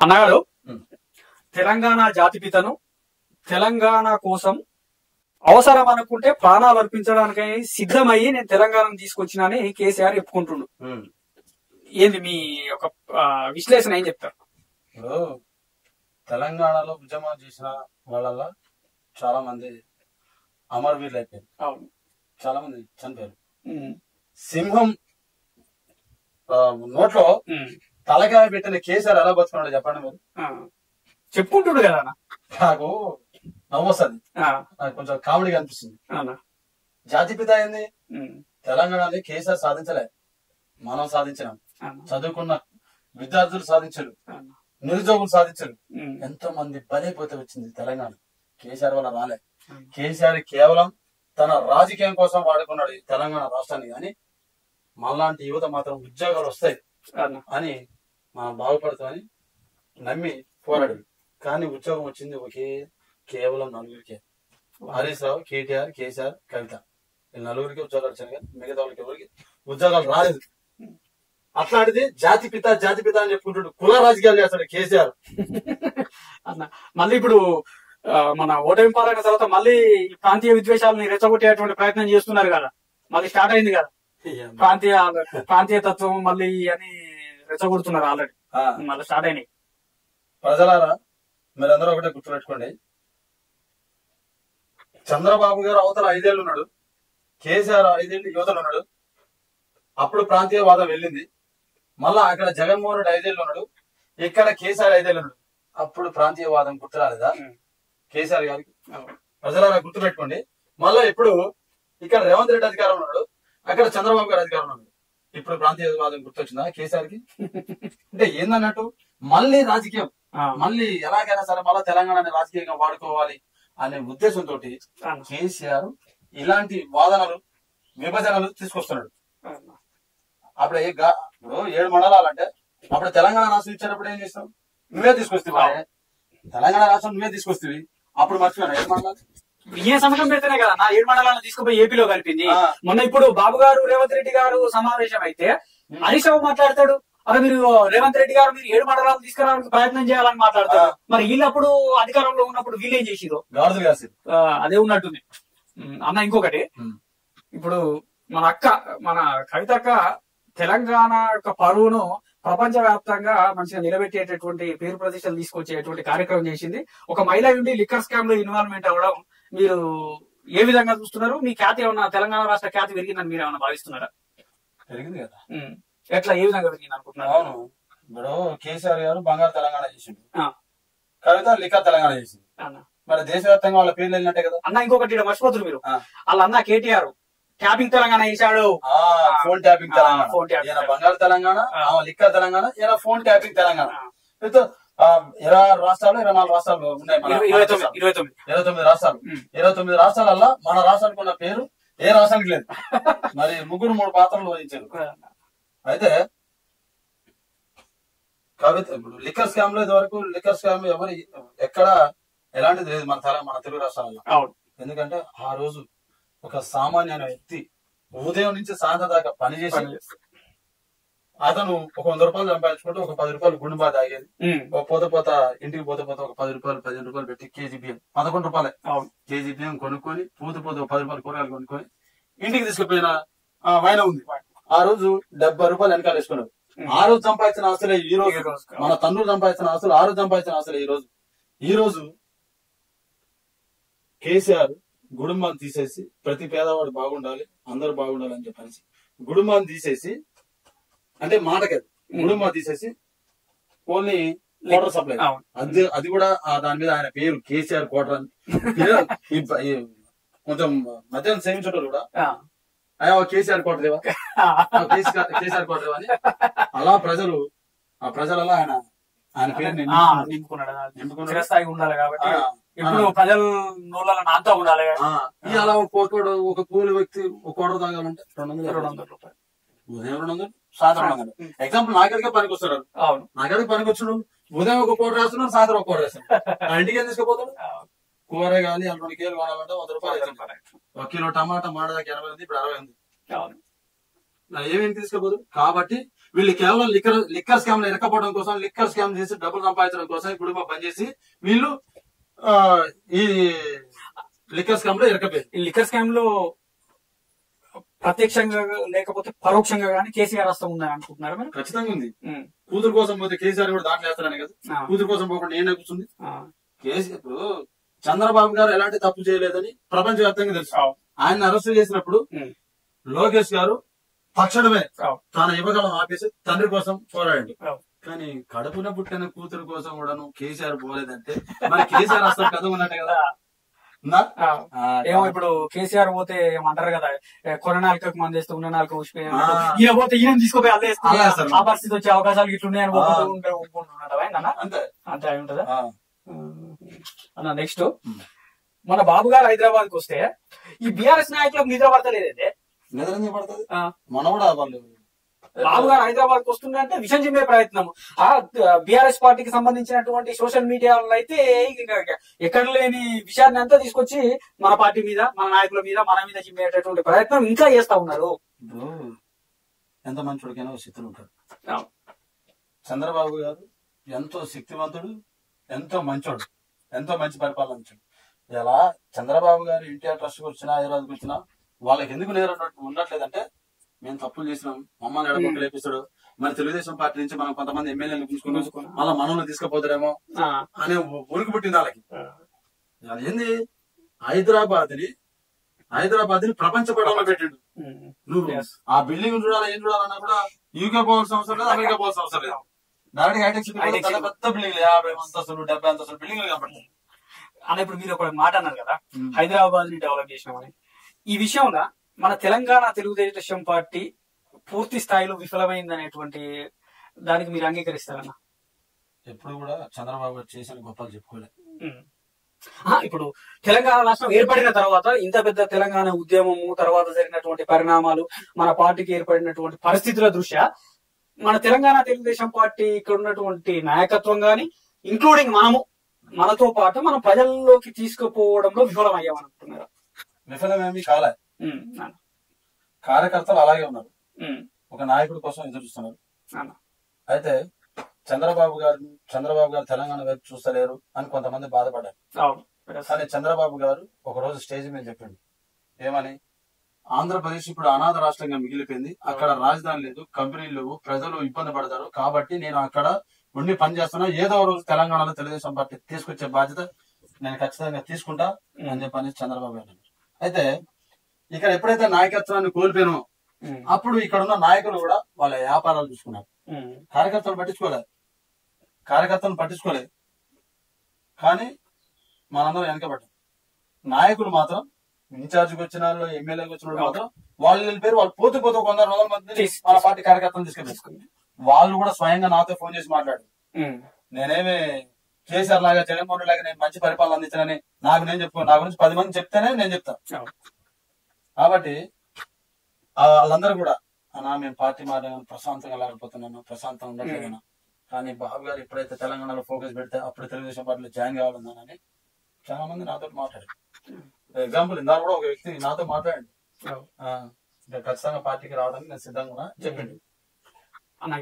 అన్నగారు, తెలంగాణ జాతిపితను తెలంగాణ కోసం అవసరం అనుకుంటే ప్రాణాలు అర్పించడానికి సిద్ధమయ్యి నేను తెలంగాణను తీసుకొచ్చినని కేసీఆర్ చెప్పుకుంటుండు. ఏంది మీ ఒక విశ్లేషణ ఏం చెప్తారు? ఇప్పుడు తెలంగాణలో ఉద్యమం చేసిన వాళ్ళ చాలా మంది అమరవీరులు అయిపోయారు, చాలా మంది చనిపోయారు. సింహం నోట్లో తలకాయ పెట్టిన కేసీఆర్ ఎలా బతుకున్నాడో చెప్పండి మీరు. చెప్పుకుంటుడు కదా, నాకు నవ్వొస్తుంది, నాకు కొంచెం కామెడీగా అనిపిస్తుంది. జాతిపిత ఏంది? తెలంగాణలో కేసీఆర్ సాధించలే, మనం సాధించినాం. చదువుకున్న విద్యార్థులు సాధించారు, నిరుద్యోగులు సాధించారు. ఎంతో మంది బలైపోతే వచ్చింది తెలంగాణ. కేసీఆర్ వల్ల రాలే. కేసీఆర్ కేవలం తన రాజకీయం కోసం వాడుకున్నాడు ఈ తెలంగాణ రాష్ట్రాన్ని. కానీ మనలాంటి యువత మాత్రం ఉద్యోగాలు వస్తాయి అని మనం బాగుపడతామని నమ్మి పోరాడు. కానీ ఉద్యోగం వచ్చింది కేవలం 4 హరీష్ రావు, కేటీఆర్, కేసీఆర్, కవిత, ఈ 4 ఉద్యోగాలు వచ్చాయి. కానీ మిగతా వాళ్ళకి ఎవరికి ఉద్యోగాలు రాలేదు. అట్లాంటిది జాతిపిత అని చెప్పుకుంటాడు, కుల రాజకీయాలు చేస్తాడు కేసీఆర్ అన్న. మళ్ళీ ఇప్పుడు మన ఓటమి పాలైన తర్వాత మళ్ళీ ప్రాంతీయ విద్వేషాలను రెచ్చగొట్టేటువంటి ప్రయత్నం చేస్తున్నారు కదా, మళ్ళీ స్టార్ట్ అయింది కదా ప్రాంతీయ తత్వం మళ్ళీ అని రెచ్చగొడుతున్నారు ఆల్రెడీ, మళ్ళీ స్టార్ట్ అయినాయి. ప్రజలారా, మీరందరూ ఒకటే గుర్తుపెట్టుకోండి, చంద్రబాబు గారు అవతల 5 ఏళ్ళు ఉన్నాడు, కేసీఆర్ 5 ఏళ్ళు యువతలు ఉన్నాడు. అప్పుడు ప్రాంతీయవాదం వెళ్ళింది. మళ్ళా అక్కడ జగన్మోహన్ రెడ్డి 5 ఏళ్ళు ఉన్నాడు, ఇక్కడ కేసీఆర్ 5 ఏళ్ళు ఉన్నాడు. అప్పుడు ప్రాంతీయవాదం గుర్తు రాలేదా కేసీఆర్ గారికి? ప్రజలారా గుర్తు పెట్టుకోండి. మళ్ళా ఇప్పుడు ఇక్కడ రేవంత్ రెడ్డి అధికారం ఉన్నాడు, అక్కడ చంద్రబాబు గారు అధికారం ఉన్నాడు. ఇప్పుడు ప్రాంతీయవాదం గుర్తొచ్చిందా కేసీఆర్ కి? అంటే ఏందన్నట్టు మళ్ళీ రాజకీయం మళ్ళీ ఎలాగైనా సరే మళ్ళీ తెలంగాణని రాజకీయంగా వాడుకోవాలి అనే ఉద్దేశంతో కేసీఆర్ ఇలాంటి వాదనలు విభజనలు తీసుకొస్తున్నాడు. అప్పుడు ఇప్పుడు 7 మండలాలంటే అప్పుడు తెలంగాణ రాష్ట్రం ఇచ్చేటప్పుడు ఏం చేస్తావు? నువ్వే తీసుకొస్తావా? తెలంగాణ రాష్ట్రం నువ్వే తీసుకొస్తావి. అప్పుడు మర్చిపోయినా 7 మండలాలు ఏ సంవత్సరం పెడితేనే కదా నా 7 మండలాలను తీసుకుపోయి ఏపీలో కలిపింది. మొన్న ఇప్పుడు బాబు గారు రేవంత్ రెడ్డి గారు సమావేశం అయితే హరీష్ రావు మాట్లాడతాడు, అదే మీరు రేవంత్ రెడ్డి గారు మీరు 7 మండలాలు తీసుకురావడానికి ప్రయత్నం చేయాలని మాట్లాడతారు. మరి వీళ్ళప్పుడు అధికారంలో ఉన్నప్పుడు వీళ్ళేం చేసిరు? అదే ఉన్నట్టుంది అన్న. ఇంకొకటి, ఇప్పుడు మన కవితక్క తెలంగాణ యొక్క పరువును ప్రపంచ వ్యాప్తంగా మంచిగా నిలబెట్టేటటువంటి పేరు ప్రతిష్టలు తీసుకొచ్చేటువంటి కార్యక్రమం చేసింది. ఒక మహిళ ఉండి లిక్కర్ స్కామ్ లో ఇన్వాల్వ్మెంట్ అవ్వడం మీరు ఏ విధంగా చూస్తున్నారు? మీ ఖ్యాతి ఏమన్నా తెలంగాణ రాష్ట్ర ఖ్యాతి పెరిగిందని మీరు ఏమన్నా భావిస్తున్నారా? పెరిగింది కదా. ఎట్లా ఏ విధంగా పెరిగింది అనుకుంటున్నారు? అవును, ఇప్పుడు కేసీఆర్ గారు బంగారు తెలంగాణ చేసిండు, కవిత లిక్కర్ తెలంగాణ చేసింది. మరి దేశవ్యాప్తంగా వాళ్ళ పేర్లు వెళ్ళినట్టే కదా అన్న. ఇంకొకటి మర్చిపోతున్నారు మీరు, వాళ్ళ అన్న కేటీఆర్ ట్యాపింగ్ తెలంగాణ వేసాడు. ఫోన్ ట్యాపింగ్ తెలంగాణ, బంగారు తెలంగాణ, లిక్కర్ తెలంగాణ, ఇలా ఫోన్ ట్యాపింగ్ తెలంగాణ. 26 రాష్ట్రాలు 24 రాష్ట్రాలు ఉన్నాయి. 29 రాష్ట్రాలు. 29 రాష్ట్రాలల్లో మన రాష్ట్రానికి ఉన్న పేరు ఏ రాష్ట్రానికి లేదు. మరి 3 పాత్రలు వహించారు. అయితే కవిత ఇప్పుడు లిక్కర్ స్కామ్ లో ఇదివరకు లిక్కర్ స్కామ్ ఎవరు ఎక్కడ ఎలాంటిది లేదు మన తెలుగు రాష్ట్రాలలో. ఎందుకంటే ఆ రోజు ఒక సామాన్యమైన వ్యక్తి ఉదయం నుంచి సాయంత్రం దాకా పనిచేసి అతను ఒక 100 రూపాయలు సంపాదించుకుంటే ఒక 10 రూపాయలు గుండె బాధ తాగేది. పోత ఇంటికి పోతే ఒక 10 రూపాయలు 15 రూపాయలు పెట్టి కేజీ బియ్యం 11 రూపాయలే కేజీ బియ్యం కొనుక్కొని పోతే 10 రూపాయలు కూరగాయలు కొనుక్కొని ఇంటికి తీసుకుపోయిన వైన ఉంది. ఆ రోజు 70 రూపాయలు వెనకాల వేసుకున్నారు. ఆ రోజు సంపాదించిన ఆస్తులే ఈ రోజు, మన తండ్రులు సంపాదించిన ఆస్తులు ఆ రోజు సంపాదించిన ఆస్తులే ఈ రోజు కేసీఆర్ గుడుంబాన్ని తీసేసి ప్రతి పేదవాడు బాగుండాలి, అందరూ బాగుండాలి అని చెప్పేసి గుడుంబాన్ని తీసేసి, అంటే మాటకది గుడుంబా తీసేసి ఓన్లీ వాటర్ సప్లై, అది కూడా దాని మీద ఆయన పేరు కేసీఆర్ క్వార్టర్ అని. కొంచెం మధ్యాహ్నం సేవించడం కూడా కేసీఆర్ క్వార్టర్ దేవా, కేసీఆర్ క్వార్టర్ దేవా అని అలా ప్రజలలో ఆయన పేరు నింపుకున్నాడు. ఉండాలి కాబట్టి ఇప్పుడు ప్రజల నోళ్ళలో నాతో ఉండాలి. అలా ఒక కూలి వ్యక్తి ఒక క్వార్టర్ తాగాలంటే 200 రూపాయలు, ఉదయం 200, సాయంత్రం 200. ఎగ్జాంపుల్ నాగడికే పనికి వస్తాడు. నాగడికి పనికి వచ్చాడు, ఉదయం ఒక క్వార్టర్ వేస్తున్నాడు, సాయంత్రం ఒక క్వార్టర్ వేస్తాడు. ఇంటికి ఏం తీసుకుపోతాడు? కూర కానీ 2 కిలోలు కొనాలంటే 100 రూపాయలు. 1 కిలో టమాటా మాడదాకా 80 ఉంది, ఇప్పుడు 60 ఉంది. ఏమేమి తీసుకుపోతాడు? కాబట్టి వీళ్ళు కేవలం లిక్కర్ స్కామ్ లో ఇరకపోవడం కోసం, లిక్కర్ స్కామ్ చేసి డబ్బులు సంపాదించడం కోసం కుటుంబం పనిచేసి వీళ్ళు ఈ లిక్కర్ స్కామ్ లో ఇరకపోయారు. ఈ లిక్కర్ స్కామ్ లో ప్రత్యక్షంగా లేకపోతే పరోక్షంగా కానీ కేసీఆర్ రాష్ట్రం ఉందని అనుకుంటున్నారు మీరు? ఖచ్చితంగా ఉంది. కూతురు కోసం పోతే కేసీఆర్ కూడా దాంట్లో వేస్తారనే కదా. కూతురు కోసం పోకుండా నేనే కూర్చుంది. కేసీఆర్ ఇప్పుడు చంద్రబాబు గారు ఎలాంటి తప్పు చేయలేదని ప్రపంచవ్యాప్తంగా తెలుసు. ఆయన అరెస్ట్ చేసినప్పుడు లోకేష్ గారు తక్షణమే తన యువకాలం ఆపేసి తండ్రి కోసం పోరాడండి. కానీ కడుపున పుట్టిన కూతురు కోసం కూడా కేసీఆర్ పోలేదంటే మరి కేసీఆర్ రాష్ట్రం కథ ఉన్నట్టే కదా. ఏమో ఇప్పుడు కేసీఆర్ పోతే ఏమంటారు కదా, కొన నాలుకకు మంది వేస్తే ఉన్న నాలుక ఈయన పోతే ఈయన తీసుకుపోయి అల్లేస్తారు. ఆ పరిస్థితి వచ్చే అవకాశాలు ఇట్లున్నాయని ఒప్పుకుంటున్నాడు. అంతే అయి ఉంటదా అన్న? నెక్స్ట్ మన బాబు గారు హైదరాబాద్ కు వస్తే ఈ బీఆర్ఎస్ నాయకులకు నిద్ర పడతలేదంటే పడుతుంది. మన కూడా వాళ్ళు బాబు గారు హైదరాబాద్ కు వస్తుందంటే విషయం చెప్పే ప్రయత్నం. ఆ బీఆర్ఎస్ పార్టీకి సంబంధించినటువంటి సోషల్ మీడియాలో అయితే ఎక్కడ లేని విషయాన్ని అంతా తీసుకొచ్చి మన పార్టీ మీద, మన నాయకుల మీద, మన మీద చిమ్మేటటువంటి ప్రయత్నం ఇంకా చేస్తా ఉన్నారు. ఎంత మంచోడికైనా శక్తులు ఉంటాడు. చంద్రబాబు గారు ఎంతో శక్తివంతుడు, ఎంతో మంచోడు, ఎంతో మంచి పరిపాలన. ఇలా చంద్రబాబు గారు ఎన్టీఆర్ ట్రస్ట్ వచ్చినా, హైదరాబాద్కి వచ్చినా వాళ్ళకి ఎందుకు ఉండట్లేదంటే మేము తప్పులు చేసినాం, మమ్మల్ని ఎడపక్కలు లేపిస్తాడు, మరి తెలుగుదేశం పార్టీ నుంచి మనం కొంతమంది ఎమ్మెల్యేలు తీసుకుని మళ్ళా మనల్ని తీసుకుపోతారేమో అనే ఉరికి పుట్టింది వాళ్ళకి. అది ఏంది, హైదరాబాద్ ని ప్రపంచ పటంలో పెట్టిండు. నువ్వు ఆ బిల్డింగ్ చూడాలా, ఏం చూడాలన్నా కూడా యూకే పోవాల్సిన అవసరం లేదు, అమెరికా పోవాల్సిన అవసరం లేదు. డైరెక్ట్ హైటెక్ సిటీ పెద్ద బిల్డింగ్ 50 అంతస్తులు 70 అంతస్తులు బిల్డింగ్లు కనపడతాయి. అన్న ఇప్పుడు మీరు ఒక మాట అన్నారు కదా, హైదరాబాద్ ని డెవలప్ చేసినామని. ఈ విషయంలో మన తెలంగాణ తెలుగుదేశం పార్టీ పూర్తి స్థాయిలో విఫలమైంది అనేటువంటి దానికి మీరు అంగీకరిస్తారన్నా? ఎప్పుడు కూడా చంద్రబాబు గారు చేసిన గొప్పలు చెప్పుకోలేదు. ఇప్పుడు తెలంగాణ రాష్ట్రం ఏర్పడిన తర్వాత ఇంత పెద్ద తెలంగాణ ఉద్యమము తర్వాత జరిగినటువంటి పరిణామాలు మన పార్టీకి ఏర్పడినటువంటి పరిస్థితుల దృష్ట్యా మన తెలంగాణ తెలుగుదేశం పార్టీ ఇక్కడ ఉన్నటువంటి నాయకత్వం గాని ఇంక్లూడింగ్ మనతో పాటు మన ప్రజల్లోకి తీసుకుపోవడంలో విఫలం అయ్యామనుకుంటున్నారా? విఫలమేమి కాలే. కార్యకర్తలు అలాగే ఉన్నారు, ఒక నాయకుడి కోసం ఎదురు చూస్తున్నారు. అయితే చంద్రబాబు గారు తెలంగాణ వైపు చూస్తలేరు అని కొంతమంది బాధపడ్డారు. కానీ చంద్రబాబు గారు ఒక రోజు స్టేజ్ మీద చెప్పిండు, ఏమని, ఆంధ్రప్రదేశ్ ఇప్పుడు అనాథ రాష్ట్రంగా మిగిలిపోయింది, అక్కడ రాజధాని లేదు, కంపెనీలు లేవు, ప్రజలు ఇబ్బంది పడతారు, కాబట్టి నేను అక్కడ ఉండి పనిచేస్తున్నా, ఏదో రోజు తెలంగాణలో తెలుగుదేశం పార్టీ తీసుకొచ్చే బాధ్యత నేను ఖచ్చితంగా తీసుకుంటా అని చెప్పని చంద్రబాబు గారు. అయితే ఇక్కడ ఎప్పుడైతే నాయకత్వాన్ని కోల్పోయినో అప్పుడు ఇక్కడ ఉన్న నాయకులు కూడా వాళ్ళ వ్యాపారాలు చూసుకున్నారు, కార్యకర్తలు పట్టించుకోలేదు. కానీ మనందరం వెనకబడ్డాం. నాయకులు మాత్రం ఇన్ఛార్జికి వచ్చిన వాళ్ళు, ఎమ్మెల్యేకి వచ్చిన వాళ్ళు మాత్రం వాళ్ళు వెళ్ళిపోయారు. వాళ్ళు పోతూ 100 మంది మన పార్టీ కార్యకర్తలు తీసుకెళ్ళి వాళ్ళు కూడా స్వయంగా నాతో ఫోన్ చేసి మాట్లాడారు, నేనేమి కేసీఆర్ లాగా జగన్మోహన్ లాగా నేను మంచి పరిపాలన అందించానని నేను చెప్పుకో, నా గురించి 10 మంది చెప్తేనే నేను చెప్తాను. కాబట్టి వాళ్ళందరూ కూడా అన్నా మేము పార్టీ మారాను, ప్రశాంతంగా లేకపోతున్నాను, ప్రశాంతంగా ఉండట్లేదన్నా, కానీ బాబు గారు ఎప్పుడైతే తెలంగాణలో ఫోకస్ పెడితే అప్పుడు తెలుగుదేశం పార్టీలో జాయిన్ కావాలన్నానని చాలా మంది నాతో మాట్లాడారు. ఎగ్జాంపుల్ ఇందాక కూడా ఒక వ్యక్తి నాతో మాట్లాడండి, ఖచ్చితంగా పార్టీకి రావడానికి నేను సిద్ధంగా చెప్పింది అన్న.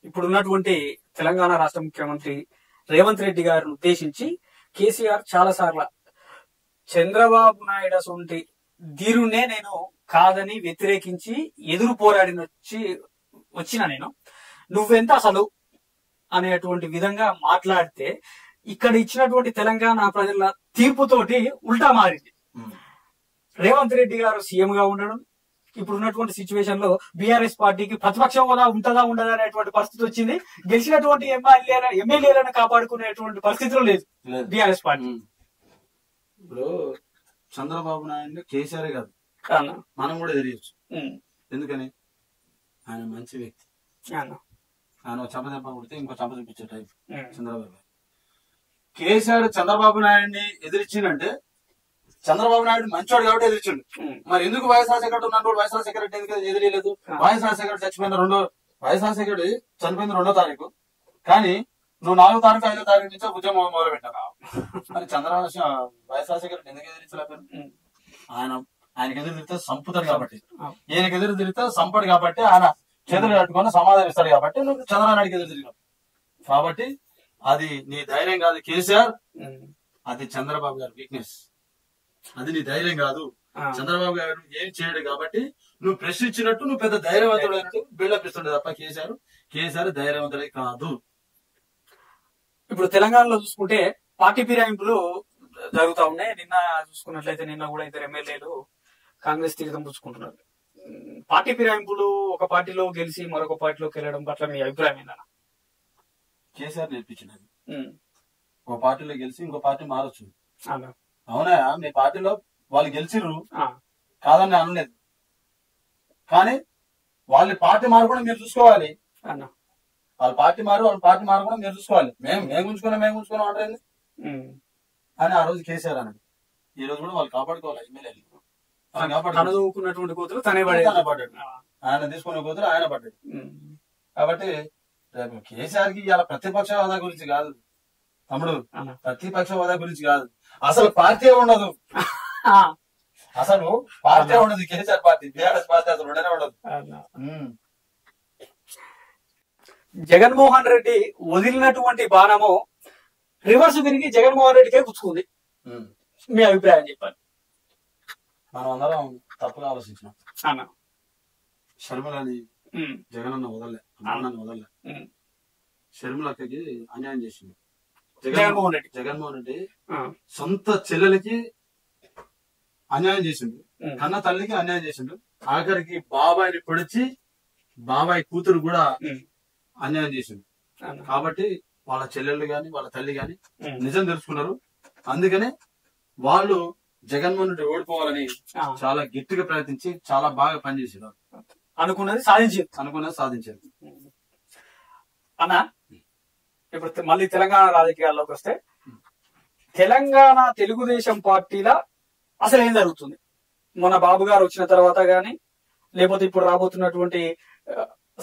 ఇప్పుడు ఉన్నటువంటి తెలంగాణ రాష్ట్ర ముఖ్యమంత్రి రేవంత్ రెడ్డి గారిని ఉద్దేశించి కేసీఆర్ చాలా సార్లు చంద్రబాబు నాయుడు అసొంటి ధీరునే నేను కాదని వ్యతిరేకించి ఎదురు వచ్చిన నేను నువ్వెంత అసలు అనేటువంటి విధంగా మాట్లాడితే ఇక్కడ ఇచ్చినటువంటి తెలంగాణ ప్రజల తీర్పుతోటి ఉల్టా మారింది. రేవంత్ రెడ్డి గారు సీఎం గా ఉండడం, ఇప్పుడు ఉన్నటువంటి సిచ్యువేషన్ లో బీఆర్ఎస్ పార్టీకి ప్రతిపక్ష హోదా ఉంటదా ఉండదా అనేటువంటి పరిస్థితి వచ్చింది. గెలిచినటువంటి ఎమ్మెల్యేలను కాపాడుకునేటువంటి పరిస్థితిలో లేదు బీఆర్ఎస్ పార్టీ. ఇప్పుడు చంద్రబాబు నాయుడు కేసీఆర్ కాదు, మనం కూడా తెలియచ్చు. ఎందుకని ఆయన మంచి వ్యక్తి, ఆయన చంప కొడితే ఇంకో చంప చూపించే టైప్ చంద్రబాబు. కేసీఆర్ చంద్రబాబు నాయుడిని ఎదిరించిందంటే చంద్రబాబు నాయుడు మంచోడు కాబట్టి ఎదిరించిండు. మరి ఎందుకు వైఎస్ రాజశేఖర్ ఉన్నప్పుడు వైఎస్ రాజశేఖర్ రెడ్డి ఎందుకు ఎదిరియలేదు? వైఎస్ రాజశేఖర్ వైఎస్ రాజశేఖర్ చనిపోయింది 2వ తారీఖు, కానీ నువ్వు 4వ తారీఖు 5వ తారీఖు నుంచో ఉద్యమం మొదలు పెట్టావు. మరి వైఎస్ రాజశేఖర్ రెడ్డి ఎందుకు ఎదిరించలేకపోయారు? ఆయనకు ఎదురు తిరిగితే సంపుతాడు కాబట్టి, ఈయనకు ఎదురు తిరిగితే సంపడు కాబట్టి, ఆయన చేతులు కట్టుకొని సమాధానం ఇస్తాడు కాబట్టి నువ్వు చంద్రబాబు నాయుడికి ఎదురు తిరిగావు. కాబట్టి అది నీ ధైర్యం కాదు కేసీఆర్, అది చంద్రబాబు గారి వీక్నెస్, అది నీ ధైర్యం కాదు. చంద్రబాబు గారు ఏం చేయడు కాబట్టి నువ్వు ప్రశ్నించినట్టు నువ్వు పెద్ద ధైర్యవంతుడు బిల్డప్ ఇస్తుండే తప్ప కేసీఆర్ ధైర్యవంతుడే కాదు. ఇప్పుడు తెలంగాణలో చూసుకుంటే పార్టీ ఫిరాయింపులు జరుగుతా ఉన్నాయి. నిన్న చూసుకున్నట్లయితే నిన్న కూడా 2 ఎమ్మెల్యేలు కాంగ్రెస్ తీర్థం పుచ్చుకుంటున్నారు. పార్టీ ఫిరాయింపులు ఒక పార్టీలో గెలిచి మరొక పార్టీలోకి వెళ్ళడం పట్ల మీ అభిప్రాయం ఏందన్నా? కేసీఆర్ నేర్పించినది. ఒక పార్టీలో గెలిచి ఇంకో పార్టీ మారొచ్చు. అవునా, మీ పార్టీలో వాళ్ళు గెలిచిర్రు కాదని అనలేదు, కానీ వాళ్ళ పార్టీ మారకుండా మీరు చూసుకోవాలి. వాళ్ళ పార్టీ మారకుండా మీరు చూసుకోవాలి. మేము ఉంచుకున్నాం అంటారు అని ఆ రోజు కేసీఆర్ అన్నాడు. ఈ రోజు కూడా వాళ్ళు కాపాడుకోవాలి. ఎమ్మెల్యేలు కాపాడుకున్నటువంటి కూతురు తనే పడ్డాడు, ఆయన తీసుకునే కూతురు ఆయన పడ్డాడు. కాబట్టి కేసీఆర్ కి ఇలా ప్రతిపక్ష హోదా గురించి కాదు తమ్ముడు, ప్రతిపక్ష హోదా గురించి కాదు, అసలు పార్టీ ఉండదు. కేసీఆర్ పార్టీ, బీఆర్ఎస్ పార్టీ అసలు ఉండనే ఉండదు. జగన్మోహన్ రెడ్డి వదిలినటువంటి బాణము రివర్స్ తిరిగి జగన్మోహన్ రెడ్డికే గుచ్చుకుంది. మీ అభిప్రాయం చెప్పండి. మనం అందరం తప్పుగా ఆలోచించినాం. షర్మిలని జగనన్న వదలలే, షర్మిలక్కకి అన్యాయం చేసింది జగన్మోహన్ రెడ్డి. సొంత చెల్లెలకి అన్యాయం చేసిండు, కన్న తల్లికి అన్యాయం చేసిండు, ఆఖరికి బాబాయిని పొడిచి బాబాయ్ కూతురు కూడా అన్యాయం చేసిండు. కాబట్టి వాళ్ళ చెల్లెళ్ళు గాని వాళ్ళ తల్లి గాని నిజం తెలుసుకున్నారు. అందుకనే వాళ్ళు జగన్మోహన్ రెడ్డి ఓడిపోవాలని చాలా గట్టిగా ప్రయత్నించి చాలా బాగా పనిచేసారు. అనుకున్నది సాధించారు. అన్న ఇప్పుడు మళ్ళీ తెలంగాణ రాజకీయాల్లోకి వస్తే తెలంగాణ తెలుగుదేశం పార్టీల అసలు ఏం జరుగుతుంది? మొన్న బాబు గారు వచ్చిన తర్వాత గాని, లేకపోతే ఇప్పుడు రాబోతున్నటువంటి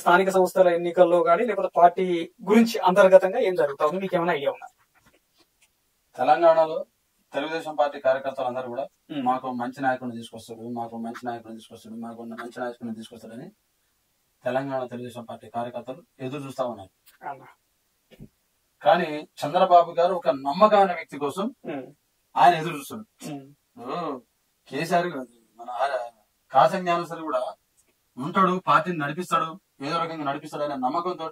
స్థానిక సంస్థల ఎన్నికల్లో గాని, లేకపోతే పార్టీ గురించి అంతర్గతంగా ఏం జరుగుతుంది? మీకు ఏమైనా ఐడియా ఉందా? తెలంగాణలో తెలుగుదేశం పార్టీ కార్యకర్తలు అందరూ కూడా మాకు మంచి నాయకుడిని తీసుకొస్తాడు, మాకు మంచి నాయకుడిని తీసుకొస్తాడు, మాకు మంచి నాయకుడిని తీసుకొస్తాడని తెలంగాణ తెలుగుదేశం పార్టీ కార్యకర్తలు ఎదురు చూస్తా ఉన్నారు. కానీ చంద్రబాబు గారు ఒక నమ్మకమైన వ్యక్తి కోసం ఆయన ఎదురు చూస్తున్నాడు. కేసీఆర్ మన కాసం జ్ఞానసరి కూడా ఉంటాడు, పార్టీని నడిపిస్తాడు, ఏదో రకంగా నడిపిస్తాడు అనే నమ్మకంతో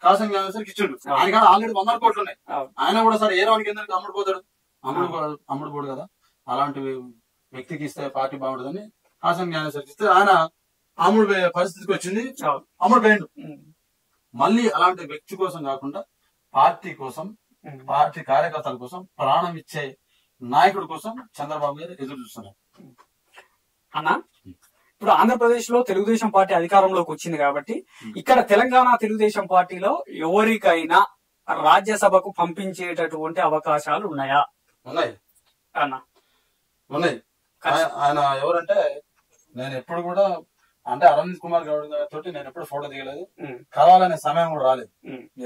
కాసం జ్ఞానసరికి ఇచ్చిండు. ఆయన కాడ ఆల్రెడీ 100 కోట్లు ఉన్నాయి. ఆయన కూడా సరే ఏ రానికి ఎందుకు అమ్ముడుపోతాడు, అమ్ముడుపోడు కదా, అలాంటి వ్యక్తికి ఇస్తే పార్టీ బాగుంటుందని కాసం జ్ఞానసరికి ఇస్తే ఆయన అమ్ముడు పరిస్థితికి వచ్చింది, అమ్ముడు పోయిండు. మళ్ళీ అలాంటి వ్యక్తి కోసం కాకుండా పార్టీ కోసం, పార్టీ కార్యకర్తల కోసం, ప్రాణం ఇచ్చే నాయకుడి కోసం చంద్రబాబు గారు ఎదురు చూస్తున్నారు. అన్నా, ఇప్పుడు ఆంధ్రప్రదేశ్ లో తెలుగుదేశం పార్టీ అధికారంలోకి వచ్చింది కాబట్టి ఇక్కడ తెలంగాణ తెలుగుదేశం పార్టీలో ఎవరికైనా రాజ్యసభకు పంపించేటటువంటి అవకాశాలు ఉన్నాయా? ఉన్నాయి అన్నా, ఉన్నాయి. ఆయన ఎవరంటే, నేను ఎప్పుడు కూడా అంటే అరవింద్ కుమార్ గౌడ్ గారితో నేను ఎప్పుడు ఫోటో దిగలేదు, కలవాలనే సమయం కూడా రాలేదు.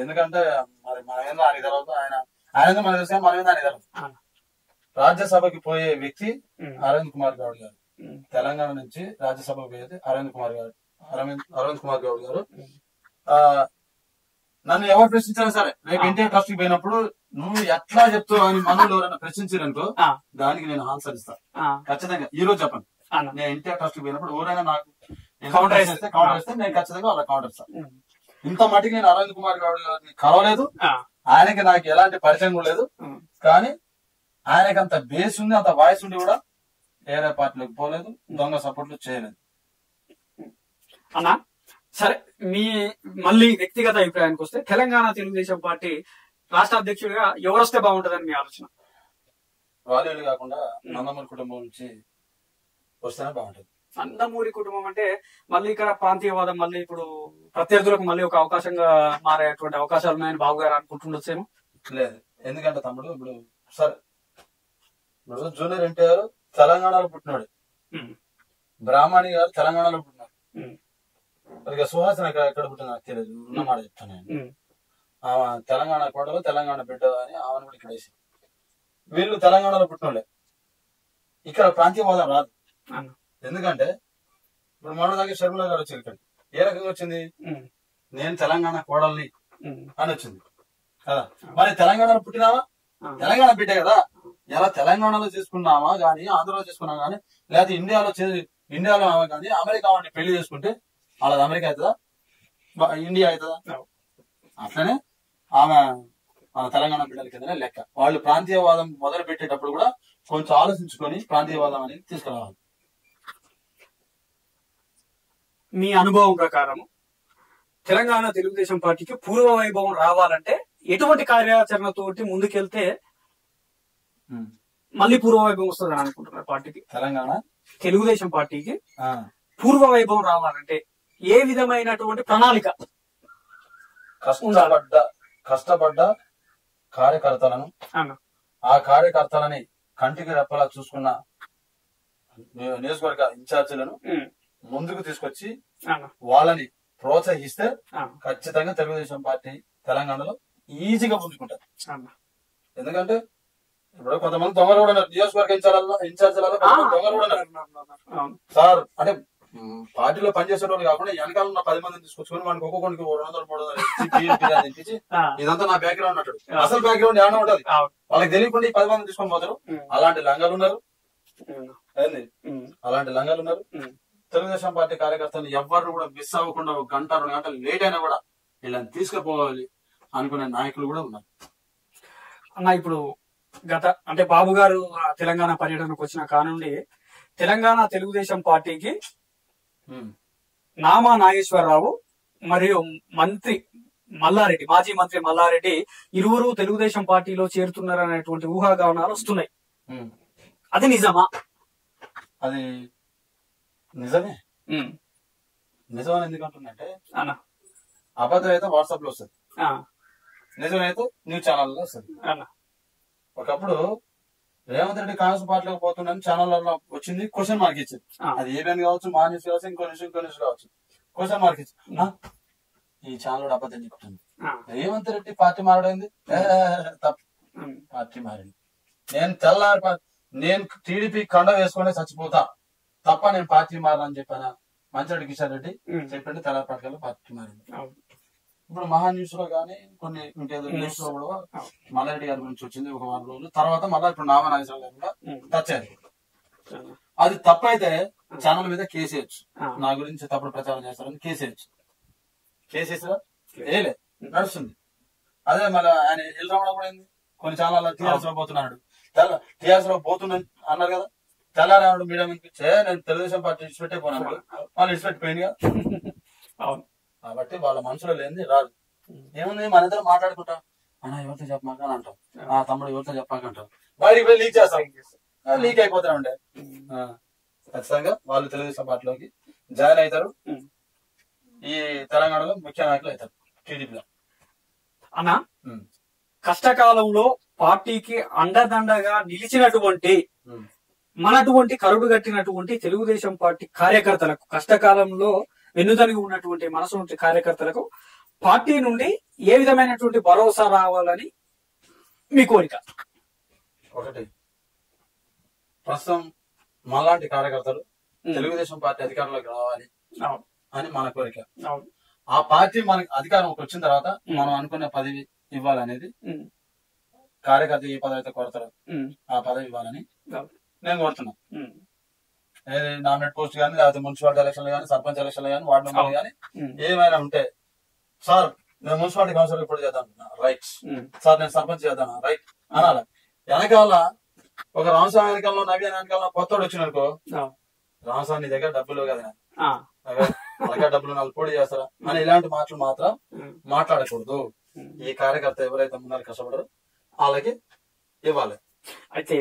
ఎందుకంటే మరి మన ఏందో ఆయన తర్వాత ఆయన మన తెలిసిన మన ఏందో ఆయన తర్వాత రాజ్యసభకి పోయే వ్యక్తి అరవింద్ కుమార్ గౌడ్ గారు. తెలంగాణ నుంచి రాజ్యసభకు పోయేది అరవింద్ కుమార్ గౌడ్ గారు. నన్ను ఎవరు ప్రశ్నించినా సరే, రేపు ఎన్టీఆర్ ట్రస్ట్ కి పోయినప్పుడు నువ్వు ఎట్లా చెప్తావు అని మనలో ఎవరైనా ప్రశ్నించారనుకో దానికి నేను ఆన్సర్ ఇస్తాను ఖచ్చితంగా. ఈ రోజు చెప్పండి, నేను ఎన్టీఆర్ ట్రస్ట్ కి పోయినప్పుడు ఎవరైనా నాకు కౌంటర్ ఇస్తే నేను ఖచ్చితంగా అలా కౌంటర్ ఇస్తాను. ఇంత మటుకు నేను అరవింద్ కుమార్ గౌడ్ గారిని కలవలేదు, ఆయనకి నాకు ఎలాంటి పరిచయం కూడా లేదు. కానీ ఆయనకి అంత బేస్ ఉంది, అంత వాయిస్ ఉండి కూడా వేరే పార్టీలోకి పోలేదు, దొంగ సపోర్ట్లు చేయలేదు. అన్నా సరే, మీ మళ్ళీ వ్యక్తిగత అభిప్రాయానికి వస్తే తెలంగాణ తెలుగుదేశం పార్టీ రాష్ట్ర అధ్యక్షుడిగా ఎవరు వస్తే బాగుంటుందని మీ ఆలోచన? వాళ్ళు కాకుండా నందమూరి కుటుంబం నుంచి వస్తేనే బాగుంటుంది. నందమూరి కుటుంబం అంటే మళ్ళీ ఇక్కడ ప్రాంతీయవాదం, మళ్ళీ ఇప్పుడు ప్రత్యర్థులకు మళ్ళీ ఒక అవకాశంగా మారేటువంటి అవకాశాలు ఉన్నాయని బాబు గారు అనుకుంటుండొచ్చేమో. లేదు, ఎందుకంటే తమ్ముడు ఇప్పుడు సరే, ఇప్పుడు జూనియర్ ఎన్టీఆర్ తెలంగాణలో పుట్టినాడు, బ్రాహ్మణి గారు తెలంగాణలో పుట్టినాడు, మరి సుహాసన ఎక్కడ పుట్టిన నాకు తెలియదు, ఉన్నమాట చెప్తాను నేను. ఆమె తెలంగాణ కోటలో తెలంగాణ బిడ్డ అని ఆమెను కూడా ఇక్కడ వేసి, వీళ్ళు తెలంగాణలో పుట్టినోళ్ళే. ఇక్కడ ప్రాంతీయవాదం రాదు. ఎందుకంటే ఇప్పుడు మొన్నదాకా షర్మిల గారు వచ్చింది, ఇక్కడ ఏ రకంగా వచ్చింది, నేను తెలంగాణ కోడల్ని అని వచ్చింది కదా. మరి తెలంగాణలో పుట్టినావా, తెలంగాణ బిడ్డ కదా, ఎలా తెలంగాణలో చేసుకున్నావా గానీ, ఆంధ్రలో చేసుకున్నావా గానీ, లేకపోతే ఇండియాలో ఆమె కానీ అమెరికా వాడిని పెళ్లి చేసుకుంటే వాళ్ళది అమెరికా అవుతుందా, ఇండియా అవుతుందా? అట్లనే ఆమె తెలంగాణ బిడ్డల కిందనే లెక్క. వాళ్ళు ప్రాంతీయవాదం మొదలు పెట్టేటప్పుడు కూడా కొంచెం ఆలోచించుకొని ప్రాంతీయవాదం అనేది తీసుకురావాలి. మీ అనుభవం ప్రకారం తెలంగాణ తెలుగుదేశం పార్టీకి పూర్వ వైభవం రావాలంటే ఎటువంటి కార్యాచరణతోటి ముందుకెళ్తే మళ్ళీ పూర్వ వైభవం వస్తుందని అనుకుంటున్నారు? పార్టీకి, తెలంగాణ తెలుగుదేశం పార్టీకి పూర్వ వైభవం రావాలంటే ఏ విధమైనటువంటి ప్రణాళిక? కష్టపడ్డ కార్యకర్తలను, ఆ కార్యకర్తలని కంటికి రెప్పలా చూసుకున్న నియోజకవర్గ ఇన్ఛార్జీలను ముందుకు తీసుకొచ్చి వాళ్ళని ప్రోత్సహిస్తే ఖచ్చితంగా తెలుగుదేశం పార్టీ తెలంగాణలో ఈజీగా పుంజుకుంటారు. ఎందుకంటే ఇప్పుడు కొంతమంది దొంగలు కూడా ఉన్నారు, నియోజకవర్గ ఇన్ఛార్జీలలో దొంగలు కూడా ఉన్నారు సార్. అంటే పార్టీలో పనిచేసే వాళ్ళు కాకుండా వెనకాల ఉన్న 10 మందిని తీసుకొచ్చుకొని మనకి ఒక్కొక్కరికి 200-300 ఇచ్చి ఇదంతా నా బ్యాక్గ్రౌండ్ అంటాడు. అసలు బ్యాక్గ్రౌండ్ ఏమన్నా ఉంటది, వాళ్ళకి తెలియకుండా 10 మందిని తీసుకొని పోతారు. అలాంటి లంగాలు ఉన్నారు, తెలుగుదేశం పార్టీ కార్యకర్తలు ఎవరు కూడా మిస్ అవ్వకుండా 1 గంట 2 గంటలు లేట్ అయినా కూడా వీళ్ళని తీసుకుపోవాలి అనుకునే నాయకులు కూడా ఉన్నారు. అన్న, ఇప్పుడు అంటే బాబు గారు తెలంగాణ పర్యటనకు వచ్చిన కానుండి తెలంగాణ తెలుగుదేశం పార్టీకి నామా నాగేశ్వరరావు మరియు మంత్రి మల్లారెడ్డి, మాజీ మంత్రి మల్లారెడ్డి ఇరువురు తెలుగుదేశం పార్టీలో చేరుతున్నారనేటువంటి ఊహాగానాలు వస్తున్నాయి. అది నిజమా? అది నిజమే. నిజమని ఎందుకంటుందంటే అబద్ధం అయితే వాట్సాప్ లో వస్తుంది, నిజమైతే న్యూస్ ఛానల్లో వస్తుంది. ఒకప్పుడు రేవంత్ రెడ్డి కాంగ్రెస్ పార్టీలోకి పోతుండని ఛానల్లో వచ్చింది, క్వశ్చన్ మార్క్ ఇచ్చింది. అది ఏబిఎన్ కావచ్చు, మా న్యూస్ కావచ్చు, ఇంకో న్యూస్ కావచ్చు, క్వశ్చన్ మార్క్ ఇచ్చింది. ఈ ఛానల్ అబద్ధం చెప్తుంది. రేవంత్ రెడ్డి పార్టీ మారడైంది, తప్పు, పార్టీ మారింది. నేను టీడీపీ కండ వేసుకునే చచ్చిపోతా తప్ప నేను పార్టీ మారని చెప్పానా? మంచిరెడ్డి కిషన్ రెడ్డి చెప్పింది, తెల్లారిపాటికల్లో పార్టీ మారింది. ఇప్పుడు మహా న్యూస్ లో గానీ కొన్ని ఇంకేదో న్యూస్ లో కూడా మల్లారెడ్డి గారి గురించి వచ్చింది ఒక 4 రోజులు తర్వాత. మళ్ళీ ఇప్పుడు నామనాగేశ్వర గారు కూడా టచ్ అయ్యారు. అది తప్పైతే ఛానల్ మీద కేసేయచ్చు, నా గురించి తప్పుడు ప్రచారం చేస్తారని కేసేయచ్చు. కేసేసారా? ఏలే, నడుస్తుంది. అదే మళ్ళీ ఆయన ఎల్రామణ కూడా అయింది, కొన్ని ఛానల్ టీఆర్ఎస్ లో పోతున్నాడు, టీఆర్ఎస్ లో పోతున్నా అన్నారు కదా. తెల్లారాడు మీడియా వినిపించే నేను తెలుగుదేశం పార్టీ ఇచ్చిపెట్టే పోయినాడు, వాళ్ళు ఇచ్చిపెట్టిపోయిందిగా. కాబట్టి వాళ్ళ మనసులో లేనిది రాదు. ఏముంది, మన ఇద్దరు మాట్లాడుకుంటాం, అన్న ఎవరితో చెప్పమాక అని అంటాం, ఆ తమ్ముడు ఎవరితో చెప్పాక అంటాం, బయటికి పోయి లీక్ చేస్తాం, లీక్ అయిపోతా ఉండే. ఖచ్చితంగా వాళ్ళు తెలుగుదేశం పార్టీలోకి జాయిన్ అవుతారు. ఈ తెలంగాణలో ముఖ్య నాయకులు అవుతారు టీడీపీలో. అన్న కష్టకాలంలో పార్టీకి అండదండగా నిలిచినటువంటి మనటువంటి కరుడు కట్టినటువంటి తెలుగుదేశం పార్టీ కార్యకర్తలకు, కష్టకాలంలో వెన్నుదనిగి ఉన్నటువంటి మనసు నుండి కార్యకర్తలకు పార్టీ నుండి ఏ విధమైనటువంటి భరోసా రావాలని మీ కోరిక? ఒకటి, ప్రస్తుతం మనలాంటి కార్యకర్తలు తెలుగుదేశం పార్టీ అధికారంలోకి రావాలి అని మన కోరిక. ఆ పార్టీ మనకి అధికారంలోకి వచ్చిన తర్వాత మనం అనుకున్న పదవి ఇవ్వాలనేది, కార్యకర్త ఏ పదవి అయితే కోరతారో ఆ పదవి ఇవ్వాలని నేను కోరుతున్నా. నామినేట్ పోస్ట్ కానీ, లేకపోతే మున్సిపాలిటీ ఎలక్షన్లు కానీ, సర్పంచ్ ఎలక్షన్లు కానీ, వార్డు మెంబర్లు కానీ ఏమైనా ఉంటే, సార్ నేను మున్సిపాలిటీ కౌన్సిలర్ ఇప్పుడు చేద్దాం, రైట్. సార్ నేను సర్పంచ్ చేద్దాం, రైట్ అనాల. వెనకాల ఒక రామస్వామి వెనకాల, నవీన వెనకాల కొత్తోడు వచ్చిననుకో, రామస్వామి నీ దగ్గర డబ్బులు కదా, అలాగే డబ్బులు 4 కోడి చేస్తారా అని ఇలాంటి మాటలు మాత్రం మాట్లాడకూడదు. ఈ కార్యకర్త ఎవరైతే ముందర కష్టపడరో వాళ్ళకి ఇవ్వాలి. అయితే